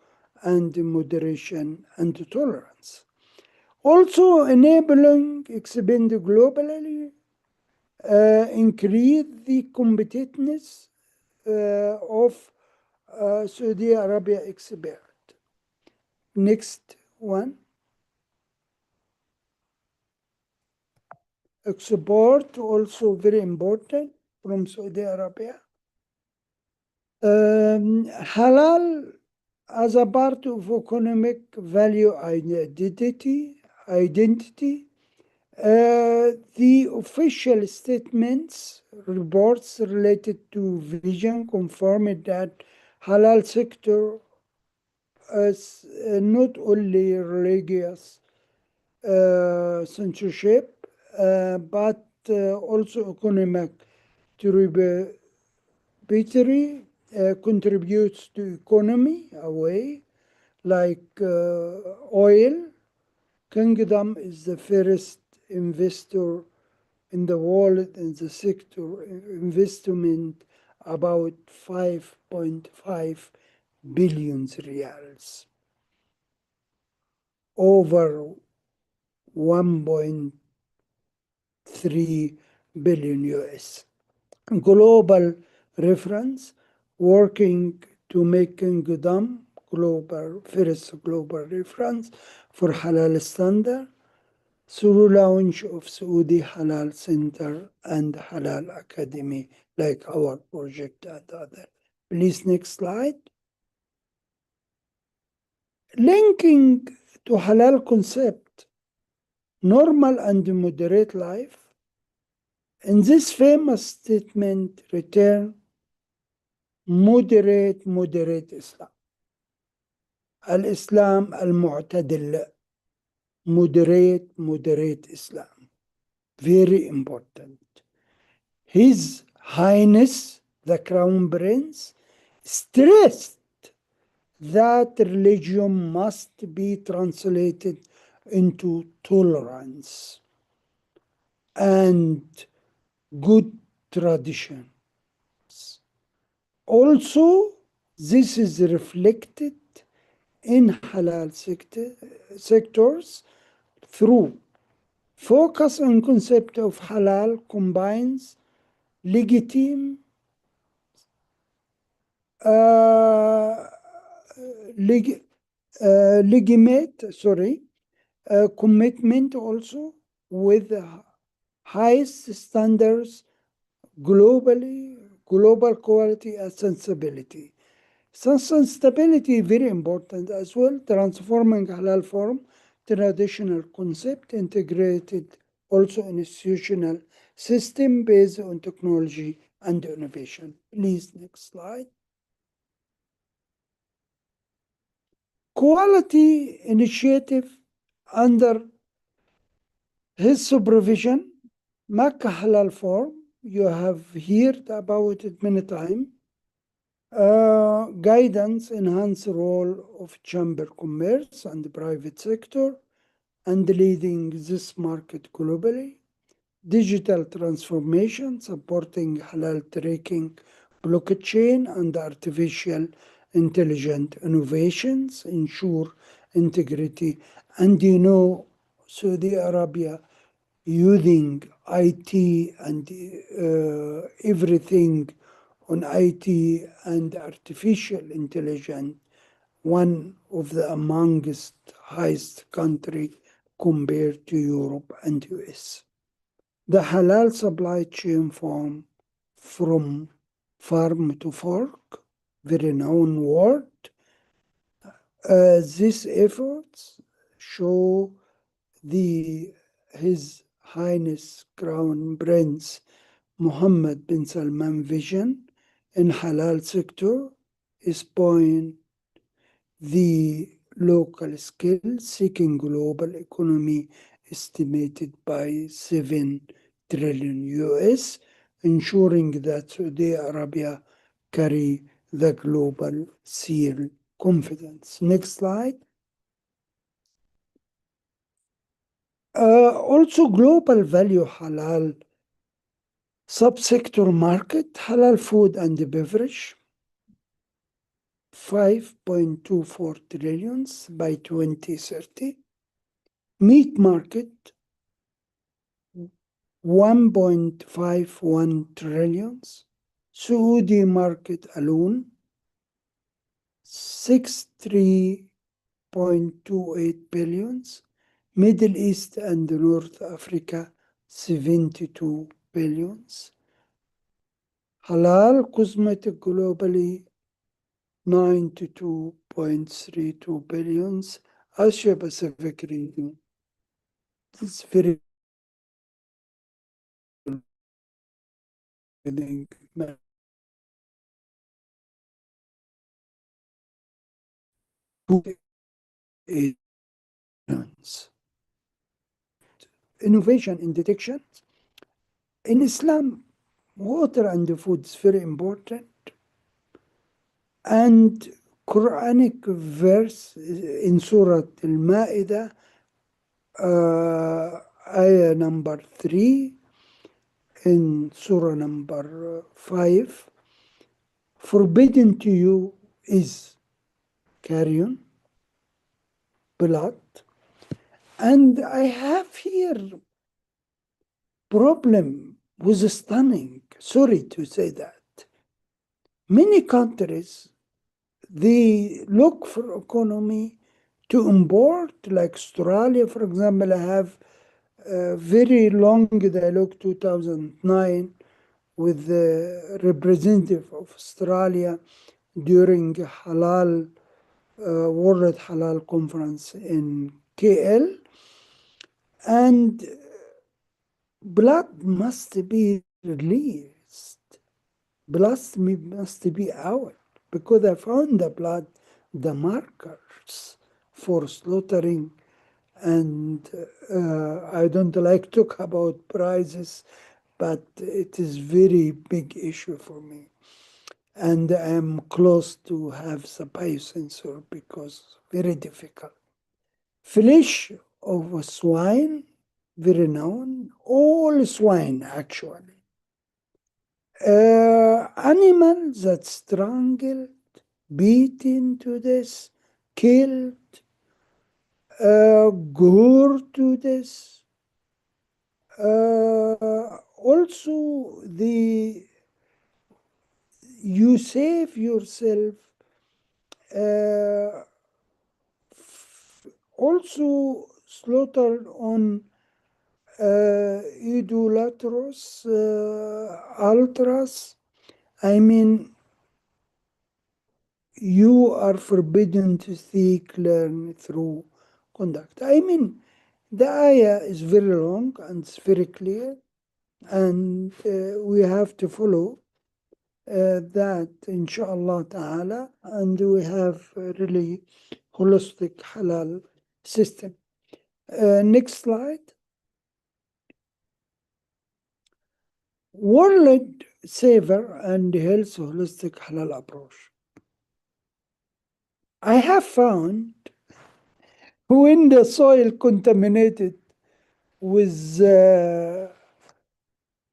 Speaker 3: and moderation and tolerance. Also enabling expand globally, increase the competitiveness of Saudi Arabia expert. Next one. Export also very important from Saudi Arabia. Halal as a part of economic value identity. The official statements, reports related to vision confirmed that halal sector is not only religious censorship, but also economic tributary, contributes to economy away, like oil. Kingdom is the first investor in the world in the sector, investment about 5.5 billion riyals, over 1.3 billion US. Global reference, working to make Kingdom first global reference for halal standard through launch of Saudi Halal Center and Halal Academy, like our project and other. Please, next slide. Linking to halal concept, normal and moderate life. In this famous statement, return moderate Islam. Al-Islam al-Mu'tadil, moderate Islam. Very important. His Highness, the Crown Prince, stressed that religion must be translated into tolerance and good traditions. Also, this is reflected in halal sectors through focus on concept of halal combines legitimate commitment also with highest standards global quality and sensibility. Sustainability very important as well, transforming halal form, traditional concept, integrated also institutional system based on technology and innovation. Please, next slide. Quality initiative under his supervision, Makkah Halal Forum, you have heard about it many times. Guidance, enhance role of chamber commerce and the private sector, and leading this market globally. Digital transformation, supporting halal tracking, blockchain, and artificial intelligent innovations, ensure integrity. And Saudi Arabia using IT and everything on IT and artificial intelligence, one of the amongst highest country compared to Europe and US. The halal supply chain from farm to fork, very known word. These efforts show His Highness Crown Prince Mohammed bin Salman vision in halal sector is point the local scale seeking global economy estimated by 7 trillion US, ensuring that Saudi Arabia carry the global seal confidence. Next slide. Also global value halal subsector market, halal food and beverage, 5.24 trillions by 2030. Meat market, 1.51 trillions. Saudi market alone, 63.28 billions. Middle East and North Africa, 72 billions. Halal cosmetic globally, 92.32 billions. Asia Pacific region, it's very innovation in detection. In Islam, water and food is very important. And Quranic verse in Surah Al-Ma'idah, ayah number 3, in Surah number 5, forbidden to you is carrion, blood. And I have here problem with stunning, sorry to say that. Many countries, they look for economy to import, like Australia, for example. I have a very long dialogue 2009 with the representative of Australia during Halal World Halal Conference in KL. And blood must be released. Blood must be out, because I found the blood, the markers for slaughtering. And I don't like to talk about prices, but it is very big issue for me. And I'm close to have the biosensor because very difficult. Flesh of a swine, very known. All swine actually. Animal that strangled, beaten to death, killed, gore to death. Also, you save yourself. Also slaughtered on idolatrous altars. I mean, you are forbidden to seek, learn through conduct. I mean, the ayah is very long and it's very clear, and we have to follow that, inshallah ta'ala, and we have a really holistic halal system. Next slide. World Saver and Health Holistic Halal Approach. I have found when the soil contaminated with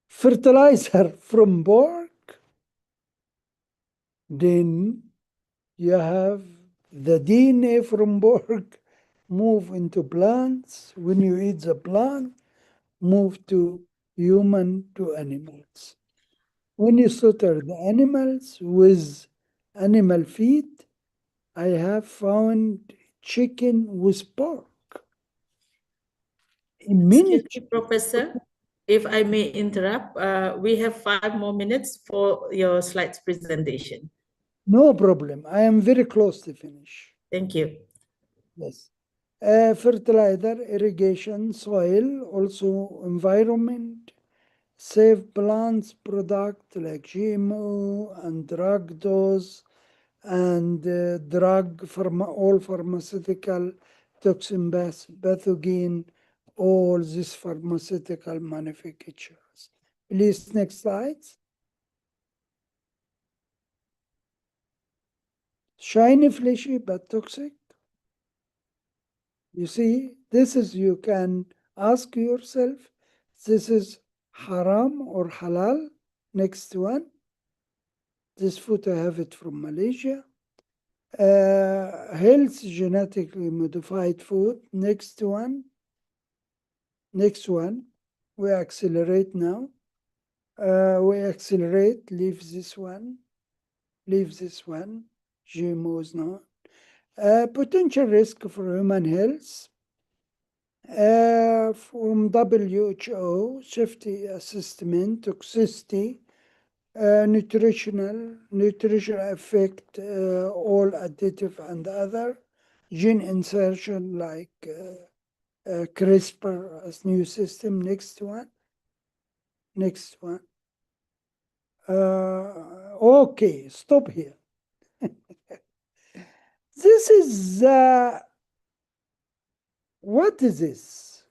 Speaker 3: fertilizer from pork, then you have the DNA from pork move into plants. When you eat the plant, move to human to animals. When you slaughter the animals with animal feed, I have found chicken with pork. In many
Speaker 1: Excuse me, Professor, if I may interrupt, we have 5 more minutes for your slides presentation.
Speaker 3: no problem. I am very close to finish.
Speaker 1: Thank you.
Speaker 3: Yes. Fertilizer, irrigation, soil, also environment, save plants product like GMO and drug dose and all pharmaceutical toxin pathogen, all these pharmaceutical manufacturers. Please, next slide. Shiny, fleshy, but toxic. You see, this is, you can ask yourself, this is haram or halal? Next one. This food, I have it from Malaysia. Health, genetically modified food. Next one. Next one. We accelerate now. We accelerate, leave this one. Leave this one. GMOs now. Potential risk for human health. From WHO, safety assessment, toxicity, nutritional effect, all additive and other, gene insertion like CRISPR as new system. Next one. Next one. Okay, stop here. This is, what is this?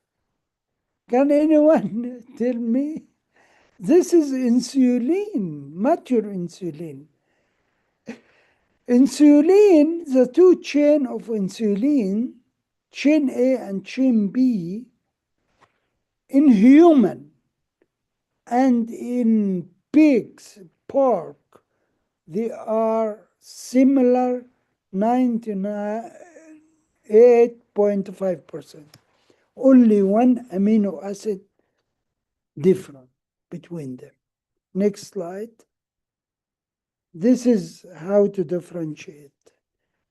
Speaker 3: Can anyone tell me? This is insulin, mature insulin. Insulin, the two chain of insulin, chain A and chain B, in human and in pigs, pork, they are similar 98.5%. Only one amino acid different between them. Next slide. This is how to differentiate.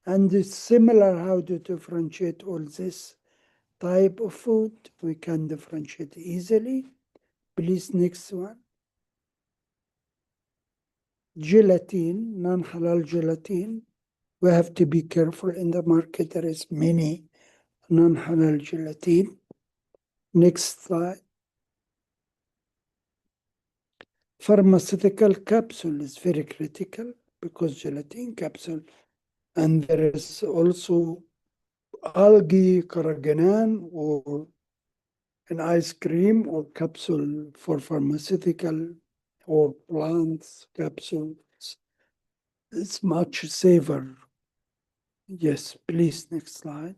Speaker 3: And it's similar how to differentiate all this type of food. We can differentiate easily. Please, next one. Gelatin, non-halal gelatin. We have to be careful in the market. There is many non-halal gelatin. Next slide. Pharmaceutical capsule is very critical because gelatin capsule, and there is also algae, carrageenan, or an ice cream or capsule for pharmaceutical or plants capsules. It's much safer. Yes, please, next slide.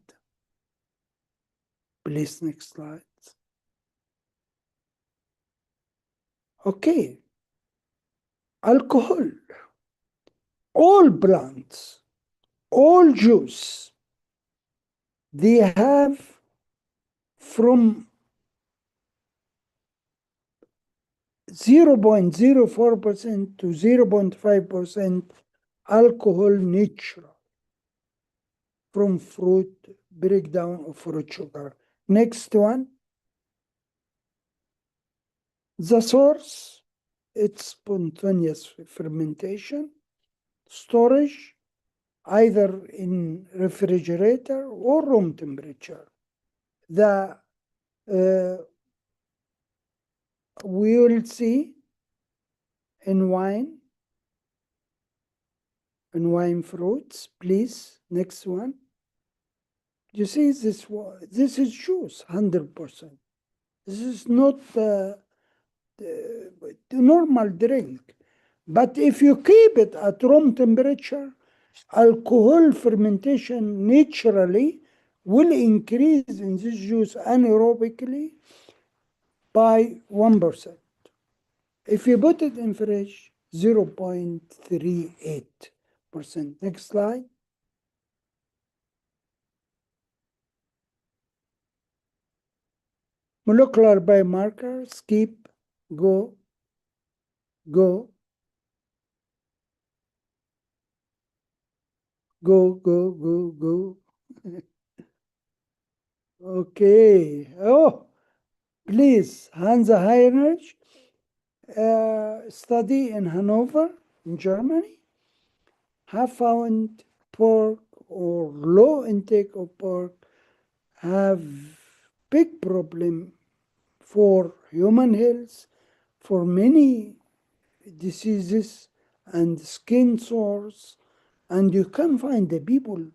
Speaker 3: Please, next slide. Okay. Alcohol. All plants, all juice, they have from 0.04% to 0.5% alcohol natural from fruit breakdown of fruit sugar. Next one. The source, it's spontaneous fermentation, storage, either in refrigerator or room temperature. We will see in wine fruits, please. Next one. You see this one? This is juice, 100%. This is not the normal drink. But if you keep it at room temperature, alcohol fermentation naturally will increase in this juice anaerobically by 1%. If you put it in fridge, 0.38%. Next slide. Molecular biomarker, skip, go. Okay. Oh, please, Hans Heinrich study in Hanover, in Germany, have found pork or low intake of pork have big problem for human health, for many diseases and skin sores, and you can find the people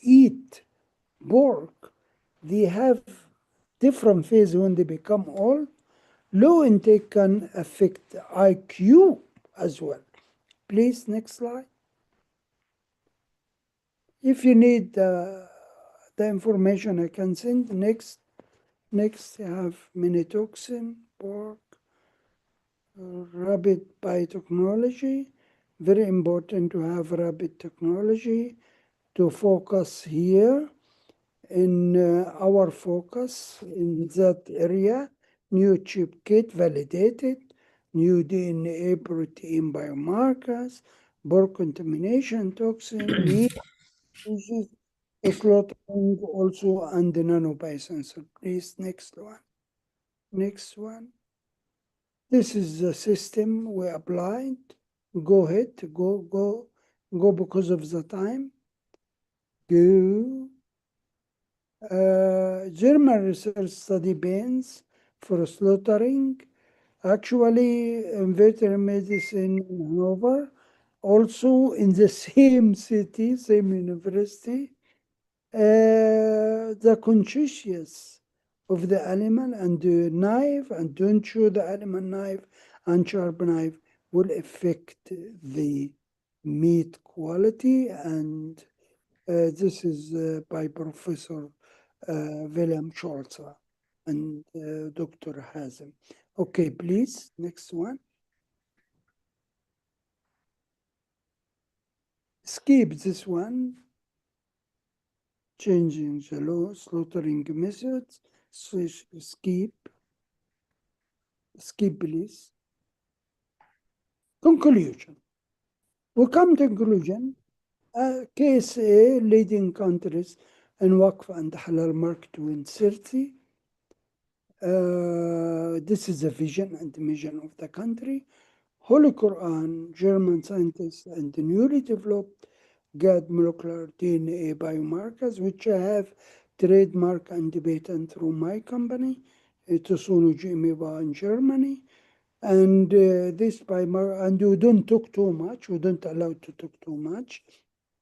Speaker 3: eat pork. They have different phase when they become old. Low intake can affect IQ as well. Please, next slide. If you need the information, I can send. Next, you have minitoxin, pork, rapid biotechnology. Very important to have rapid technology to focus here in our focus in that area. New chip kit validated, new DNA protein biomarkers, pork contamination toxin, meat uses, slaughtering also, and the nanobiosensor. Please, next one. Next one. This is the system we applied. Go ahead, go because of the time. Go. German research study bans for slaughtering. Actually, in veterinary medicine in Hanover, also in the same city, same university, the conscious of the animal and the knife, and don't chew the animal knife and sharp knife will affect the meat quality. And this is by Professor William Scholzer and Dr. Hazem. Okay, please, next one. Skip this one. Changing the law, slaughtering methods. Skip, please. Conclusion. We come to conclusion. KSA leading countries in Waqf and Halal market 2030. This is the vision and the mission of the country. Holy Quran, German scientists, and the newly developed GAD molecular DNA biomarkers, which I have trademark and patent through my company, Tosono GmbH in Germany. And this biomarker, and we don't talk too much, we don't allow to talk too much.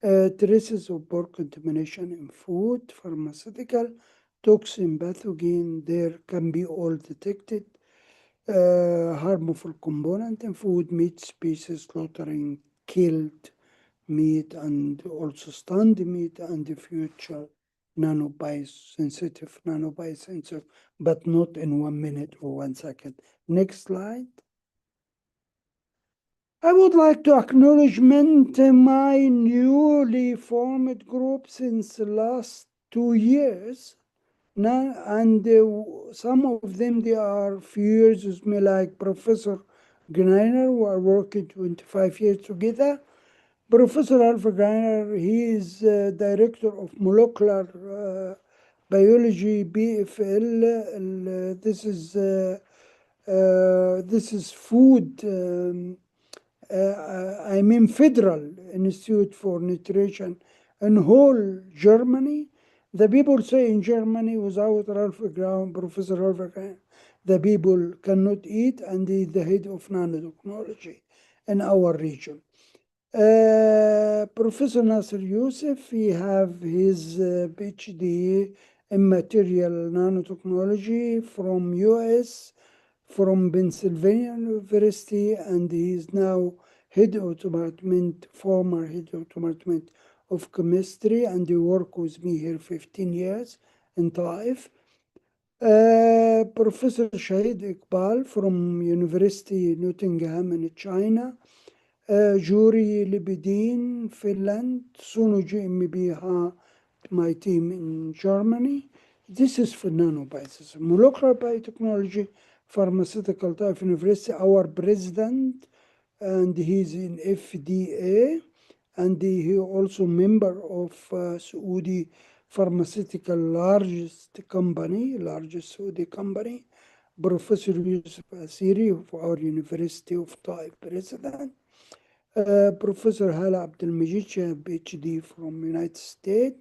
Speaker 3: Traces of pork contamination in food, pharmaceutical, toxin, pathogen, there can be all detected. Harmful component in food, meat species, slaughtering, killed meat, and also stunned meat, and the future sensitive nanobiosensor, but not in 1 minute or 1 second. Next slide. I would like to acknowledgement my newly formed group since the last 2 years. Now, and some of them, they are few years with me, like Professor Greiner, who are working 25 years together. Professor Alpha Greiner, he is director of molecular biology, BFL. This is food. I mean, Federal Institute for Nutrition in whole Germany. The people say in Germany, without Professor Ralph Ground, the people cannot eat, and he is the head of nanotechnology in our region. Professor Nasser Youssef, he have his PhD in material nanotechnology from US, from Pennsylvania University, and he is now former head of department of chemistry, and he worked with me here 15 years in Taif. Professor Shahid Iqbal from University Nottingham in China. Juri Libidin, Finland. Sunu GmbH, my team in Germany. This is for nanobiosensors. Molecular biotechnology, pharmaceutical Taif University. Our president, and he's in FDA, and he also member of Saudi pharmaceutical largest Saudi company. Professor Yusuf Asiri of our University of Taif president. Professor Hala Abdel-Majid, PhD from United States.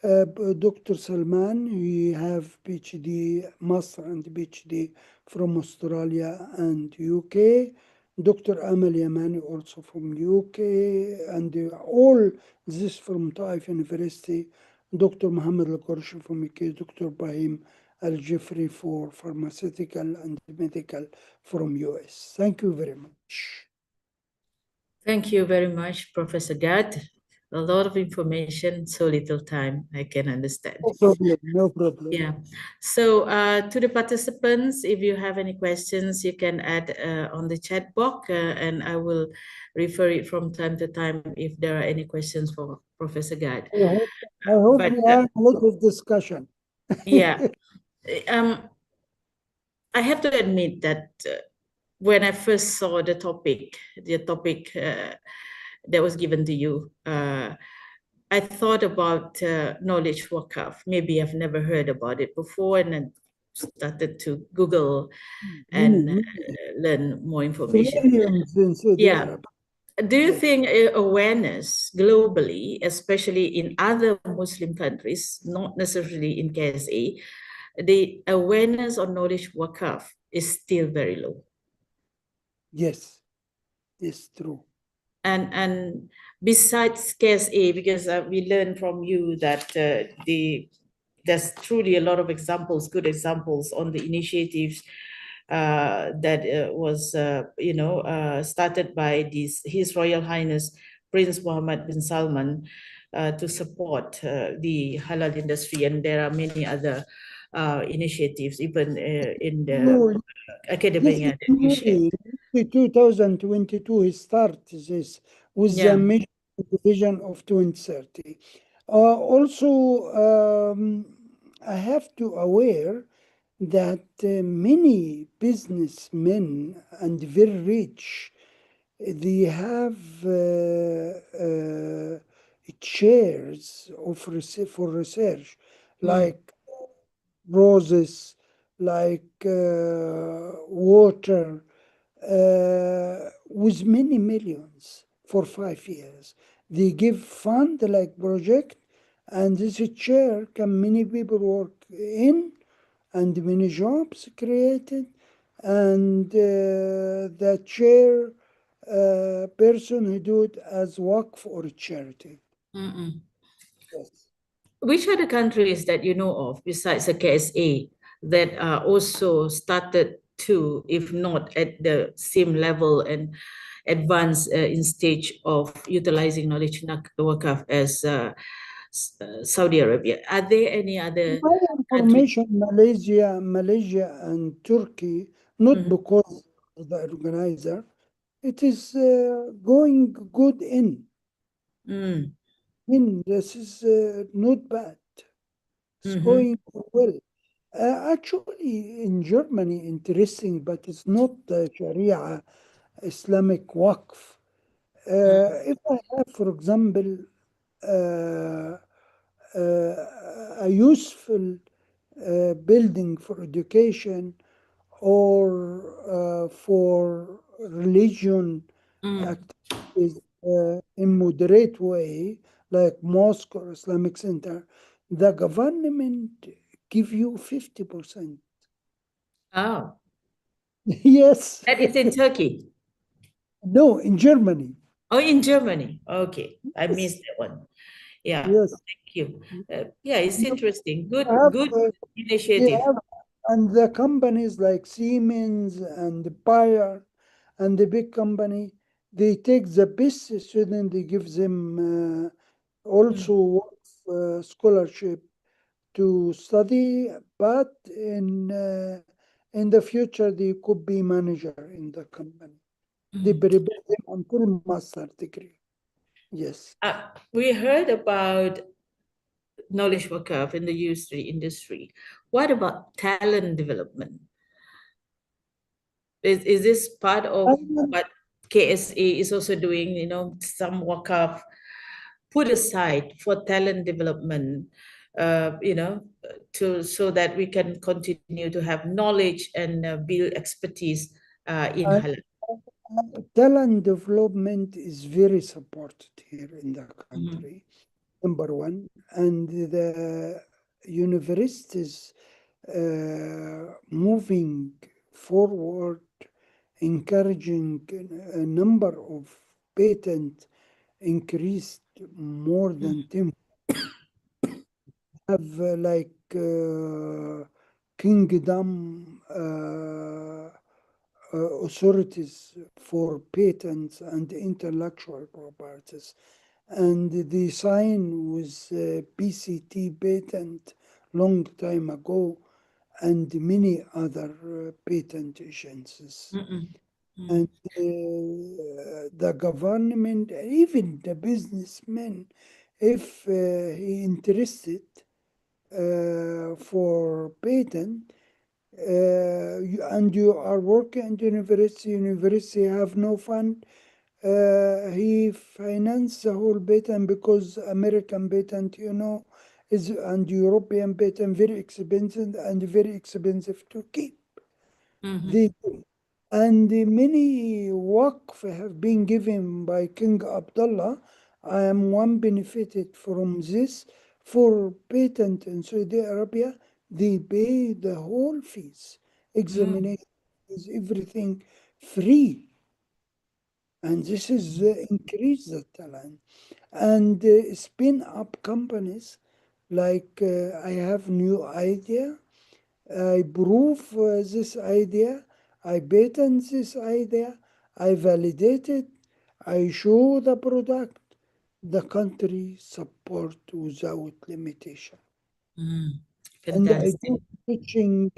Speaker 3: Dr. Salman, he have PhD, Master and PhD from Australia and UK. Dr. Amal Yamani, also from UK, and all this from Taif University. Dr. Mohammed Al-Qurshi from UK, Dr. Brahim Al-Jifri for pharmaceutical and medical from US. Thank you very much.
Speaker 1: Thank you very much, Professor Gad. A lot of information, so little time, I can understand.
Speaker 3: No problem, no problem.
Speaker 1: Yeah. So to the participants, if you have any questions, you can add on the chat box, and I will refer it from time to time if there are any questions for Professor Gad.
Speaker 3: I hope
Speaker 1: But,
Speaker 3: we have a lot of discussion.
Speaker 1: Yeah. I have to admit that when I first saw the topic that was given to you, I thought about knowledge Waqf. Maybe I've never heard about it before, and then started to Google and learn more information. Yeah. Do you think awareness globally, especially in other Muslim countries, not necessarily in KSA, the awareness or knowledge Waqf is still very low?
Speaker 3: Yes, it's true.
Speaker 1: And besides KSA, because we learned from you that there's truly a lot of examples, good examples on the initiatives that was started by His Royal Highness Prince Mohammed bin Salman to support the halal industry, and there are many other initiatives, even in the academia that you shared.
Speaker 3: 2022, he started this with the mission vision of 2030. Also, I have to aware that many businessmen and very rich, they have chairs for research, like roses, like water, with many millions for 5 years. They give fund like project, and this chair can many people work in, and many jobs created, and the chair person who do it as Waqf or charity.
Speaker 1: Mm-mm.
Speaker 3: Yes.
Speaker 1: which are the countries that you know of besides the KSA that are also started to, if not at the same level and advanced in stage of utilizing knowledge Waqf as Saudi Arabia? Are there any other
Speaker 3: My
Speaker 1: countries?
Speaker 3: information, Malaysia and Turkey, not because of the organizer, it is going good
Speaker 1: Mm.
Speaker 3: this is not bad. It's
Speaker 1: Mm-hmm.
Speaker 3: going well. Actually, in Germany, interesting, but it's not the Sharia Islamic Waqf. If I have, for example, uh, a useful building for education or for religion
Speaker 1: Mm.
Speaker 3: activities in moderate way, like mosque or Islamic center, the government give you 50%.
Speaker 1: Oh,
Speaker 3: Yes.
Speaker 1: that is in Turkey.
Speaker 3: No, in Germany.
Speaker 1: Oh, in Germany. Okay, I
Speaker 3: Yes.
Speaker 1: missed that one. Yeah,
Speaker 3: Yes.
Speaker 1: thank you. Yeah, it's
Speaker 3: You
Speaker 1: interesting. Good,
Speaker 3: have,
Speaker 1: good
Speaker 3: they
Speaker 1: initiative.
Speaker 3: have, and the companies like Siemens and Bayer and the big company, they take the best student, they give them also scholarship to study, but in the future they could be manager in the company. They
Speaker 1: Mm.
Speaker 3: prepare them until master degree. Yes.
Speaker 1: We heard about knowledge worker in the industry. What about talent development? Is this part of
Speaker 3: And
Speaker 1: what KSA is also doing? You know, some wakaf put aside for talent development, you know, to so that we can continue to have knowledge and build expertise in
Speaker 3: and
Speaker 1: Halal.
Speaker 3: talent development is very supported here in the
Speaker 1: Mhm.
Speaker 3: country, number one. And the universities moving forward, encouraging a number of patent increased more than 10. Have like kingdom authorities for patents and intellectual properties, and they sign with PCT patent long time ago, and many other patent agencies.
Speaker 1: Mm-mm.
Speaker 3: And
Speaker 1: Mm.
Speaker 3: the government, even the businessman, if he interested for patent, and you are working at university have no fund, he finance the whole patent, because American patent, is, and European patent very expensive and very expensive to keep.
Speaker 1: Mhm.
Speaker 3: They and many waqf have been given by King Abdullah. I am one benefited from this. For patent in Saudi Arabia, they pay the whole fees,
Speaker 1: Mm.
Speaker 3: examination, is everything free. And this is increase the talent. And spin up companies like I have new idea, I prove this idea, I patent this idea, I validate it, I show the product, the country support without limitation.
Speaker 1: Mm.
Speaker 3: And I
Speaker 1: Fantastic.
Speaker 3: do teaching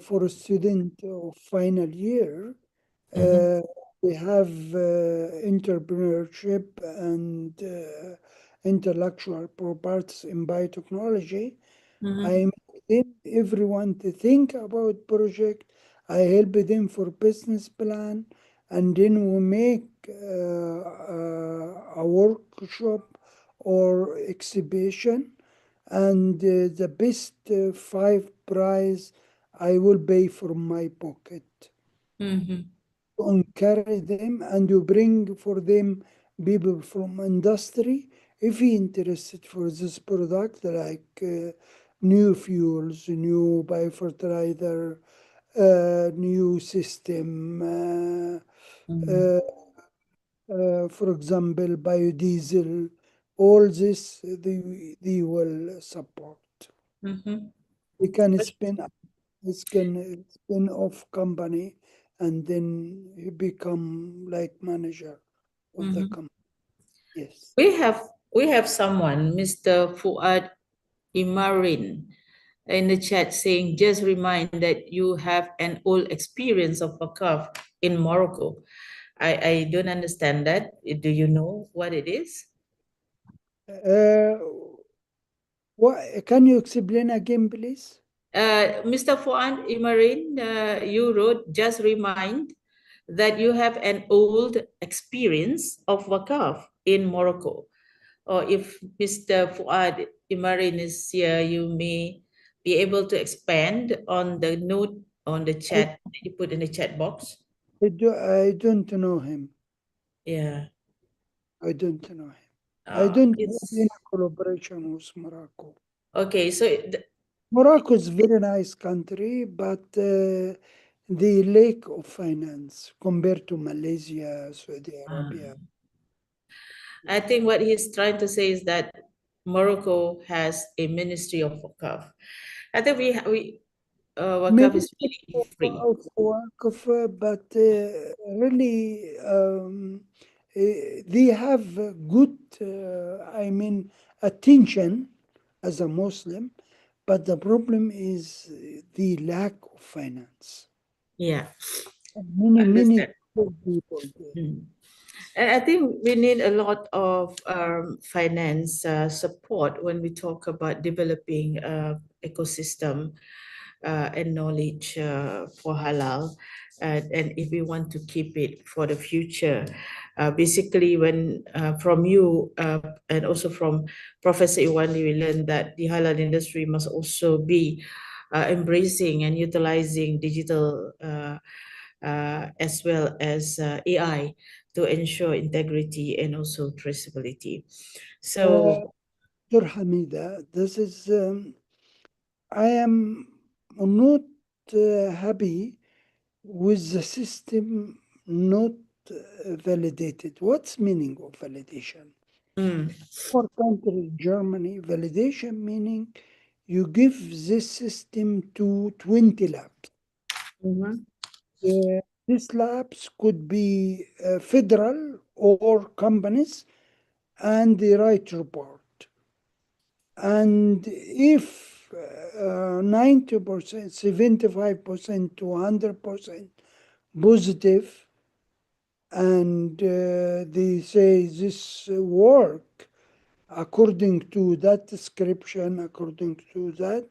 Speaker 3: for a student of final year.
Speaker 1: Mhm.
Speaker 3: Uh, we have entrepreneurship and intellectual properties in biotechnology. I
Speaker 1: Mhm.
Speaker 3: make them everyone to think about project. I help them for business plan, and then we make a workshop or exhibition, and the best five prize I will pay from my pocket.
Speaker 1: Mhm.
Speaker 3: Encourage them, and you bring for them people from industry if he interested for this product, like new fuels, new biofertilizer, new system,
Speaker 1: Mm.
Speaker 3: for example, biodiesel, all this they will support.
Speaker 1: Mhm.
Speaker 3: They can spin off company, and then you become like manager of the
Speaker 1: Mhm.
Speaker 3: company. Yes.
Speaker 1: We have someone, Mr. Fuad Imarin, in the chat saying, just remind that you have an old experience of Waqf in Morocco. I don't understand that. Do you know what it is?
Speaker 3: What can you explain again, please?
Speaker 1: Mr. Fuad Imarin, you wrote, just remind that you have an old experience of Waqf in Morocco. Or if Mr. Fuad Imarin is here, you may be able to expand on the note on the chat that you put in the chat box.
Speaker 3: I don't know him.
Speaker 1: Yeah.
Speaker 3: I don't know him. I don't have
Speaker 1: It's
Speaker 3: any collaboration with Morocco.
Speaker 1: okay. So
Speaker 3: Morocco is a very nice country, but the lack of finance compared to Malaysia, Saudi Arabia.
Speaker 1: I think what he's trying to say is that Morocco has a ministry of Waqf. I think Waqf
Speaker 3: Maybe
Speaker 1: is really free.
Speaker 3: of Waqf, but really they have good, I mean, attention as a Muslim, but the problem is the lack of finance.
Speaker 1: Yeah,
Speaker 3: Many
Speaker 1: understand.
Speaker 3: poor people there.
Speaker 1: Mm. And I think we need a lot of finance support when we talk about developing ecosystem and knowledge for halal. And if we want to keep it for the future, basically when from you and also from Professor Irwandi, we learned that the halal industry must also be embracing and utilizing digital as well as AI to ensure integrity and also traceability. So,
Speaker 3: Dr. Hamidah, this is, I am not happy with the system not validated. What's meaning of validation?
Speaker 1: mm,
Speaker 3: For country, Germany, validation meaning you give this system to 20 labs.
Speaker 1: mhm,
Speaker 3: These labs could be federal or companies, and they write report. And if 90%, 75% to 100% positive, and they say this work according to that description, according to that,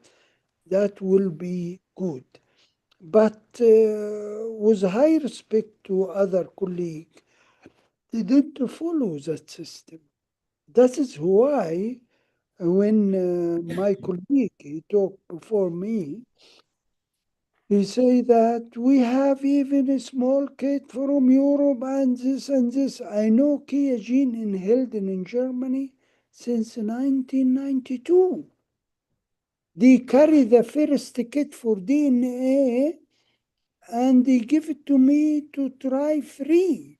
Speaker 3: that will be good. But with high respect to other colleagues, they didn't follow that system. That is why when my colleague, he talked before me, he say that we have even a small kit from Europe and this and this. I know Kia Gene in Hilden in Germany since 1992. They carry the first kit for DNA, and they give it to me to try free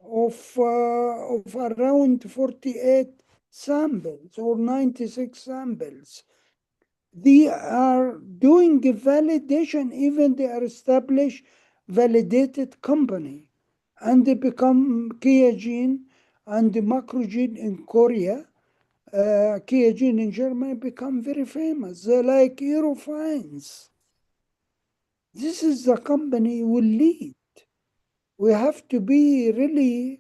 Speaker 3: of around 48 samples or 96 samples. They are doing validation, even they are established validated company, and they become Kiagene and the Macrogene in Korea. Kiagene in Germany become very famous. They're like Eurofines. This is the company will lead. We have to be really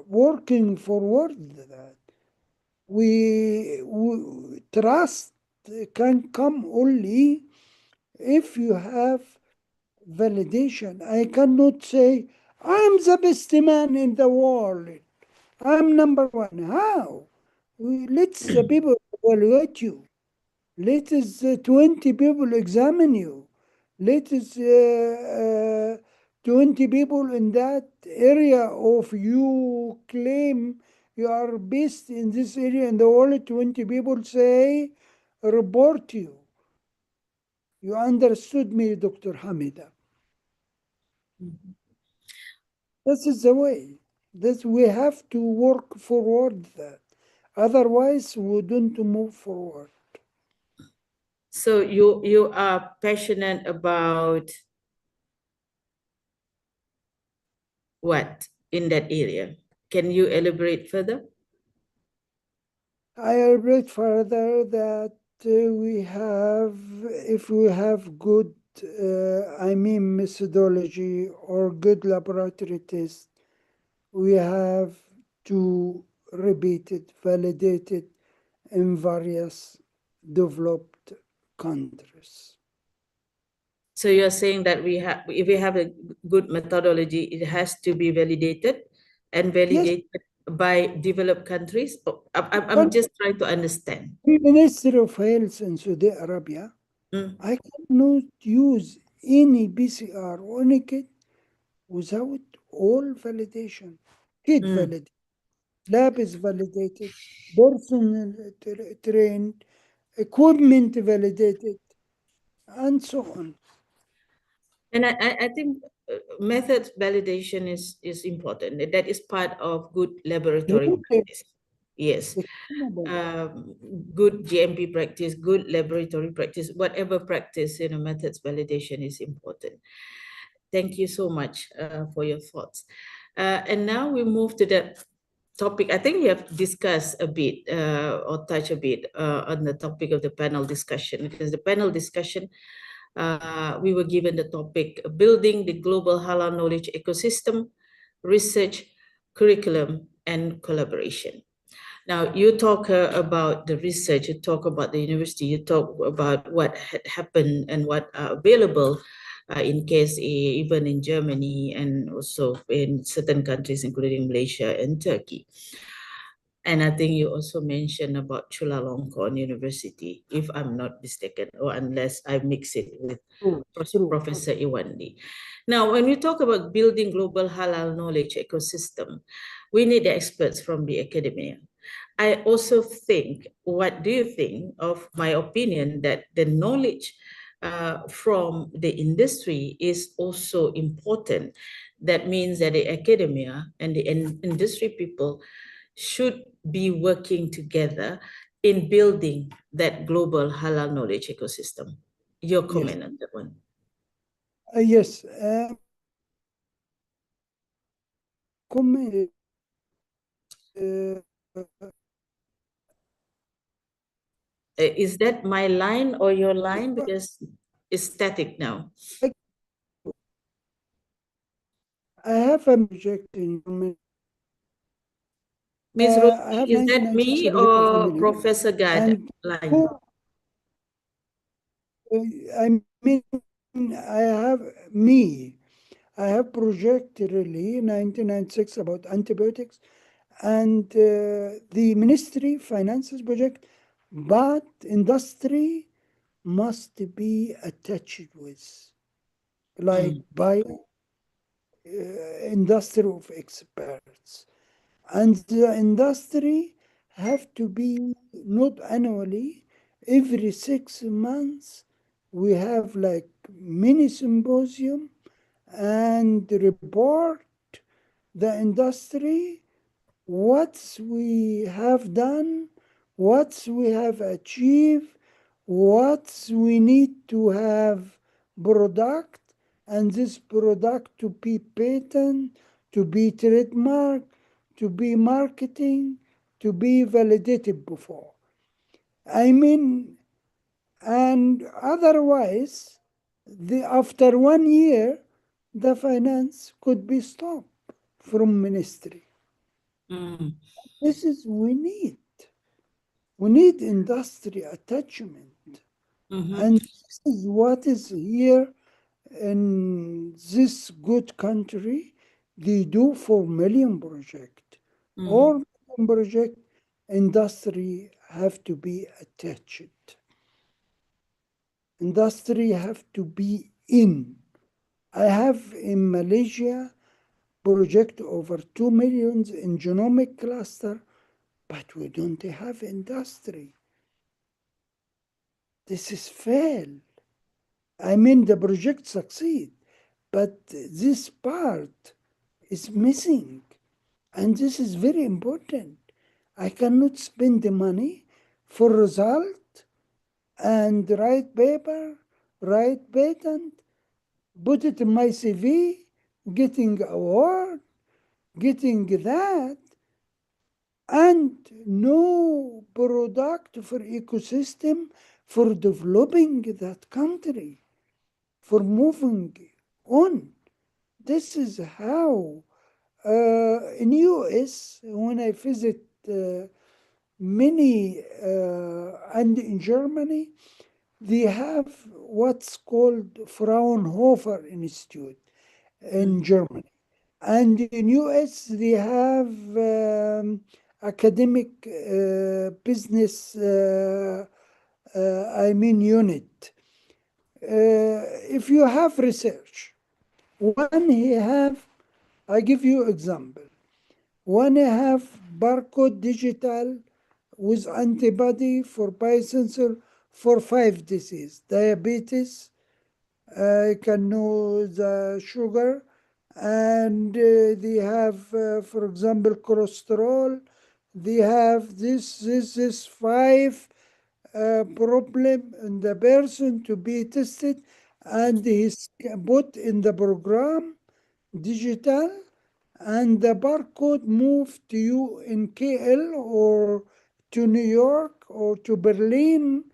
Speaker 3: working forward that. We trust can come only if you have validation. I cannot say I'm the best man in the world. I'm number one. How? Let the people evaluate you. Let us 20 people examine you. Let us 20 people in that area of you claim you are best in this area, and the only 20 people say report you. You understood me, Dr. Hamidah.
Speaker 1: mhm.
Speaker 3: This is the way. This we have to work forward that. Otherwise, we don't move forward.
Speaker 1: So you are passionate about what in that area? Can you elaborate further?
Speaker 3: I elaborate further that we have, if we have good, methodology or good laboratory tests, we have to repeat it, validate it in various developed countries.
Speaker 1: So you're saying that if we have a good methodology, it has to be validated and validated by developed countries? I'm just trying to understand.
Speaker 3: The Ministry of Health in Saudi Arabia, I cannot use any PCR or any kit without all validation. Kit validated, lab is validated, person trained, equipment validated, and so on.
Speaker 1: And I think method validation is important. That is part of good laboratory practice. Yes. Good GMP practice, good laboratory practice, whatever practice, methods validation is important. Thank you so much for your thoughts. And now we move to the topic. I think we have discussed a bit or touched a bit on the topic of the panel discussion, because the panel discussion, we were given the topic building the global halal knowledge ecosystem, research, curriculum, and collaboration. Now, you talk about the research, you talk about the university, you talk about what had happened and what are available in case even in Germany and also in certain countries, including Malaysia and Turkey. And I think you also mentioned about Chulalongkorn University, if I'm not mistaken, or unless I mix it with Professor Irwandi. Now, when we talk about building global halal knowledge ecosystem, we need the experts from the academia. I also think, what do you think of my opinion that the knowledge from the industry is also important? That means that the academia and the industry people should be working together in building that global halal knowledge ecosystem. Your comment on that one?
Speaker 3: Yes. Comment.
Speaker 1: Is that my line or your line? Because it's static now.
Speaker 3: I have a project in
Speaker 1: Ms. Rosie, is that me or
Speaker 3: family,
Speaker 1: Professor Gad line?
Speaker 3: I mean, I have project really 1996 about antibiotics, and the ministry finances project, but industry must be attached with, like by industry of experts. And the industry have to be not annually, every 6 months we have like mini symposium and report the industry what we have done, what we have achieved, what we need to have product, and this product to be patent, to be trademark, to be marketing, to be validated before. I mean, and otherwise, after 1 year, the finance could be stopped from ministry. This is we need. We need industry attachment. And this is what is here in this good country. They do 4 million project. Or project, industry have to be attached. Industry have to be in. I have in Malaysia project over 2 million in genomic cluster, but we don't have industry. This is fail. I mean, the project succeed, but this part is missing. And this is very important. I cannot spend the money for result and write paper, write patent, put it in my CV, getting award, getting that, and no product for ecosystem for developing that country, for moving on. This is how in US, when I visit many and in Germany, they have what's called Fraunhofer Institute in Germany. And in US, they have academic business, unit. If you have research, one he have, I give you example. One have barcode digital with antibody for biosensor for 5 diseases: diabetes, you can know the sugar, and they have, for example, cholesterol. They have this 5 problem in the person to be tested, and he's put in the program digital, and the barcode moved to you in KL or to New York or to Berlin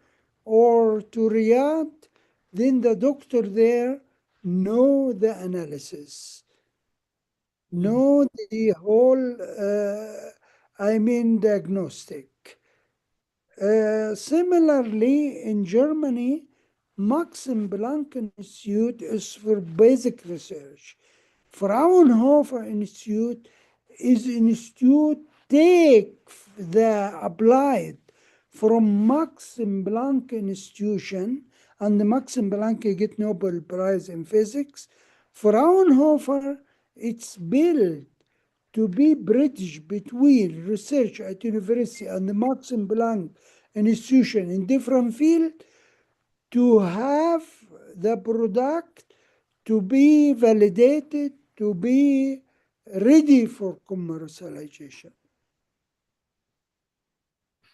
Speaker 3: or to Riyadh. Then the doctor there know the analysis, know the whole, diagnostic. Similarly, in Germany, Max Planck Institute is for basic research. Fraunhofer Institute is institute take the applied from Max Planck Institution, and the Max Planck get Nobel Prize in physics. Fraunhofer, it's built to be bridge between research at university and the Max Planck Institution in different field, to have the product to be validated, to be ready for commercialization.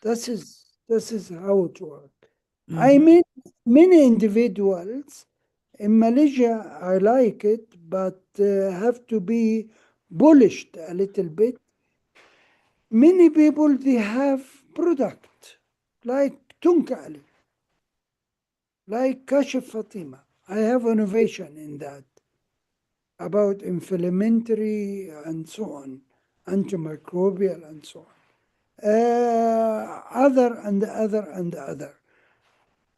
Speaker 3: This is how it works. I mean, many individuals in Malaysia, I like it, but have to be polished a little bit. Many people, they have product like Tunka Ali, like Kashif Fatima. I have innovation in that about inflammatory and so on, antimicrobial and so on. Other and other and other.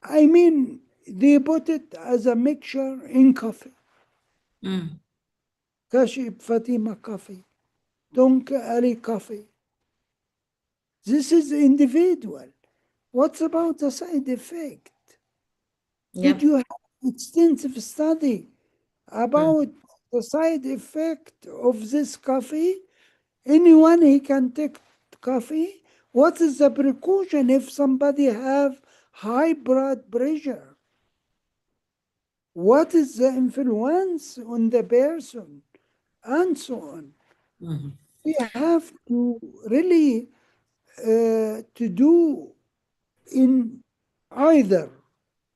Speaker 3: I mean, they put it as a mixture in coffee. Kashif Fatima coffee, Tunka Ali coffee. This is individual. What's about the side effect? Did you have extensive study about the side effect of this coffee? Anyone he can take coffee? What is the precaution if somebody have high blood pressure? What is the influence on the person? And so on. We have to really to do in either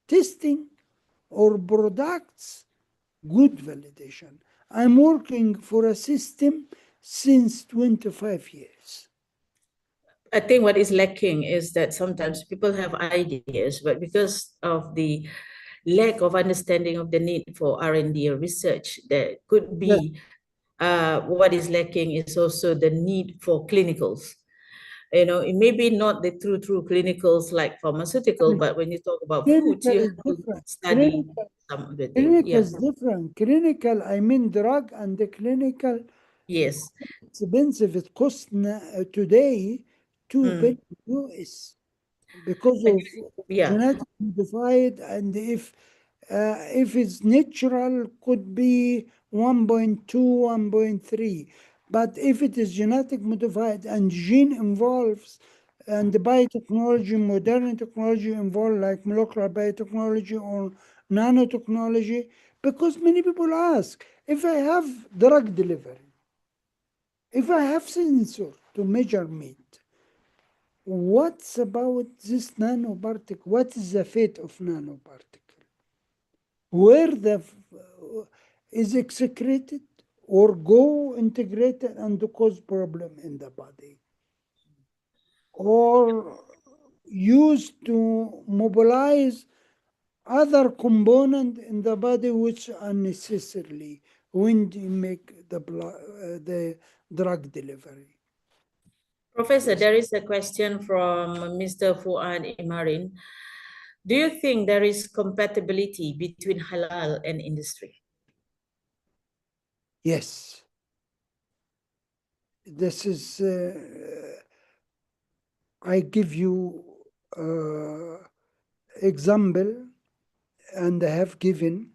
Speaker 3: testing or products good validation. I'm working for a system since 25 years.
Speaker 1: I think what is lacking is that sometimes people have ideas, but because of the lack of understanding of the need for R&D or research, there could be what is lacking is also the need for clinicals. You know, it may be not the true clinicals like pharmaceutical, but when you talk about food, you have to study some of the things.
Speaker 3: Clinical is different. Clinical, I mean drug, and the clinical.
Speaker 1: Yes.
Speaker 3: Expensive. It costs today $2 billion US because of genetic modified, and if it's natural, could be 1.2, 1.3. But if it is genetic modified and gene involves, and the biotechnology, modern technology involved, like molecular biotechnology or nanotechnology, because many people ask, if I have drug delivery, If I have sensor to measure meat, what's about this nanoparticle? What is the fate of nanoparticle? Where is excreted or go integrated and cause problem in the body, or used to mobilize other component in the body which unnecessarily when you make the drug delivery.
Speaker 1: Professor,
Speaker 3: Yes.
Speaker 1: there is a question from Mr. Fuad Imarin. Do you think there is compatibility between halal and industry?
Speaker 3: Yes. This is, I give you example, and I have given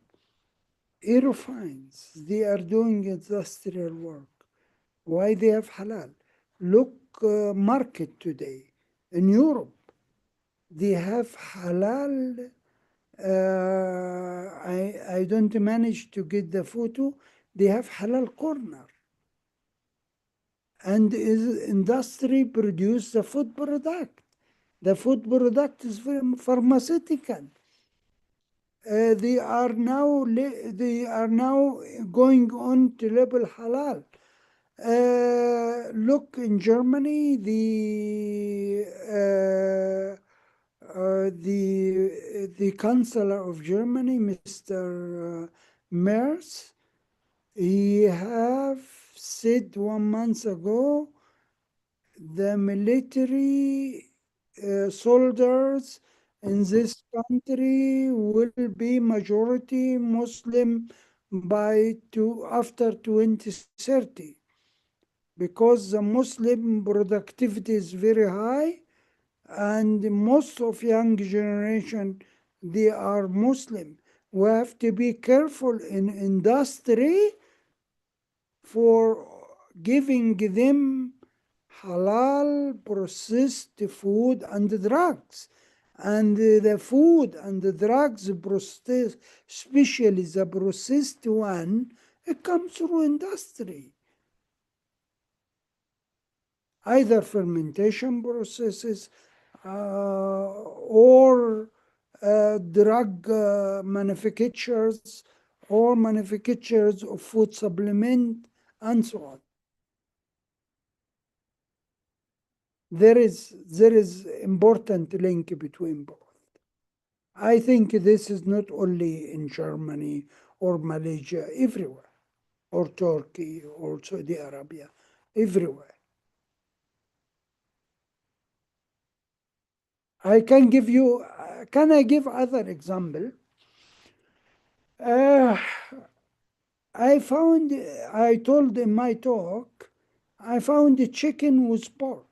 Speaker 3: aerofines. They are doing industrial work. Why they have halal? Look, market today in Europe, they have halal. I don't manage to get the photo. They have halal corner, and is industry produce the food product. The food product is pharmaceutical. They are now going on to label halal. Look in Germany, the Chancellor of Germany, Mr. Merz, he have said 1 month ago the military soldiers in this country will be majority Muslim after 2030, because the Muslim productivity is very high, and most of young generation, they are Muslim. We have to be careful in industry for giving them halal processed food and drugs. And the food and the drugs processed, especially the processed one, it comes through industry. Either fermentation processes or drug manufacturers or manufacturers of food supplement and so on. There is important link between both. I think this is not only in Germany or Malaysia, everywhere, or Turkey or Saudi Arabia, everywhere. I can give you, can I give other example? I told in my talk, I found a chicken with pork.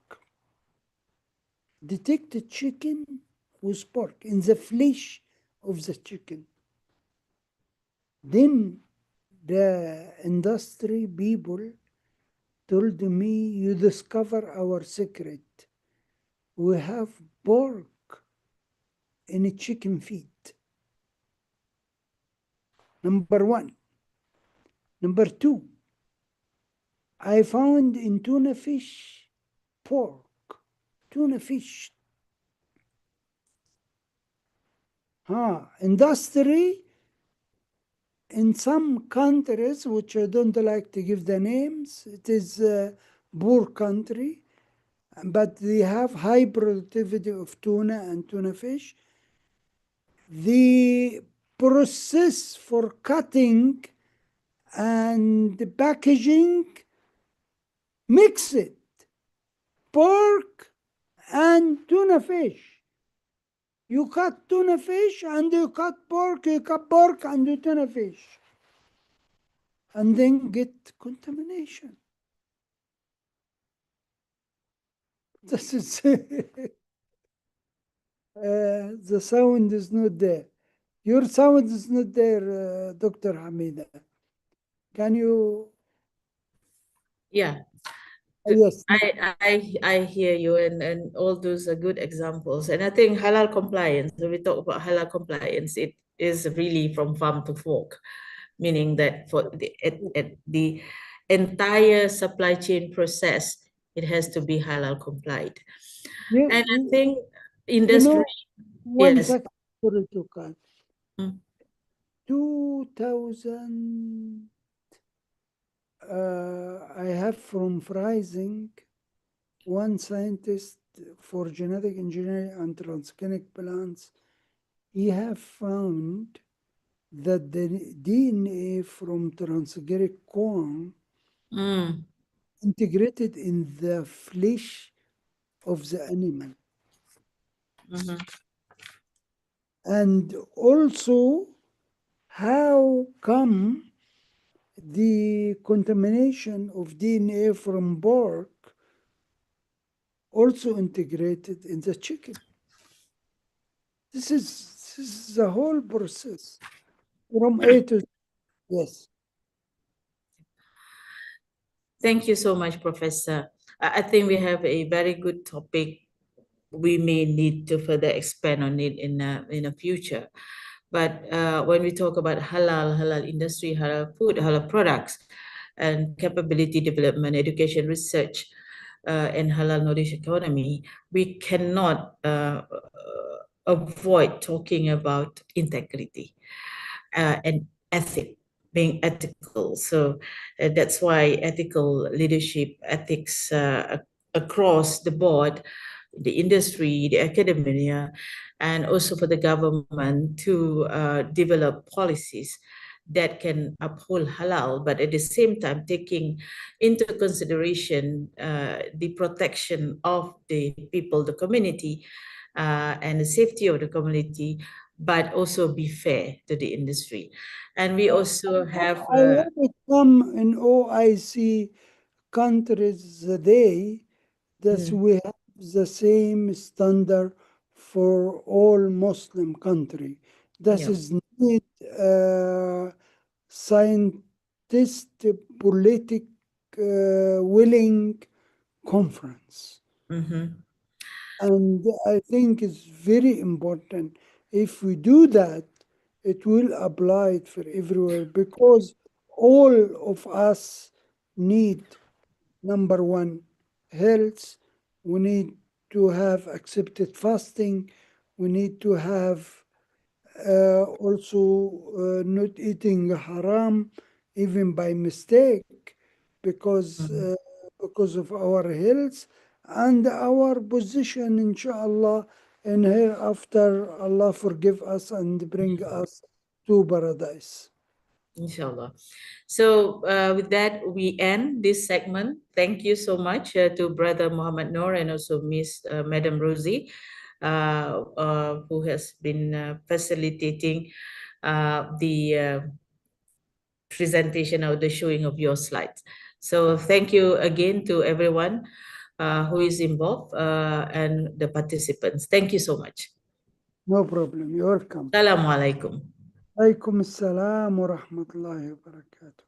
Speaker 3: Detected chicken with pork in the flesh of the chicken. Then the industry people told me, you discover our secret. We have pork in a chicken feet. Number one. Number two, I found in tuna fish pork. Tuna fish. Industry in some countries, which I don't like to give the names, it is a poor country, but they have high productivity of tuna and tuna fish. The process for cutting and packaging mix it, pork and tuna fish. You cut tuna fish and you cut pork and you tuna fish. And then get contamination. This is the sound is not there. Your sound is not there, Dr. Hamidah. Can you?
Speaker 1: Yeah.
Speaker 3: Yes.
Speaker 1: I hear you, and all those are good examples. And I think halal compliance, when we talk about halal compliance, it is really from farm to fork, meaning that for entire supply chain process, it has to be halal compliant.
Speaker 3: Yeah,
Speaker 1: And I think
Speaker 3: you
Speaker 1: industry,
Speaker 3: know, one
Speaker 1: yes.
Speaker 3: second, sorry to cut.
Speaker 1: Mm.
Speaker 3: 2000, I have from Freising, one scientist for genetic engineering and transgenic plants. He have found that the DNA from transgenic corn
Speaker 1: Mm.
Speaker 3: integrated in the flesh of the animal.
Speaker 1: Mhm.
Speaker 3: And also, how come the contamination of DNA from pork also integrated in the chicken? This is the whole process from A to Z. Yes.
Speaker 1: Thank you so much, Professor. I think we have a very good topic. We may need to further expand on it in a future. But when we talk about halal industry, halal food, halal products, and capability development, education, research, and halal knowledge economy, we cannot avoid talking about integrity and ethic, being ethical. So that's why ethical leadership, ethics across the board, the industry, the academia, and also for the government to develop policies that can uphold halal, but at the same time taking into consideration the protection of the people, the community, and the safety of the community, but also be fair to the industry. And we also have
Speaker 3: I want to come in OIC countries the day that we have the same standard for all Muslim country. That
Speaker 1: yeah.
Speaker 3: is need scientist politic willing conference.
Speaker 1: Mm-hmm.
Speaker 3: And I think it's very important. If we do that, it will apply it for everywhere because all of us need, number one, health. We need to have accepted fasting. We need to have also not eating haram even by mistake because of our health and our position, inshallah, and hereafter Allah forgive us and bring us to paradise.
Speaker 1: Inshallah. So with that, we end this segment. Thank you so much to Brother Muhammad Noor and also Miss Madam Rosie, who has been facilitating the presentation or the showing of your slides. So thank you again to everyone who is involved and the participants. Thank you so much.
Speaker 3: No problem. You're welcome.
Speaker 1: Assalamualaikum.
Speaker 3: Alaikum assalam wa rahmatullahi wa barakatuh.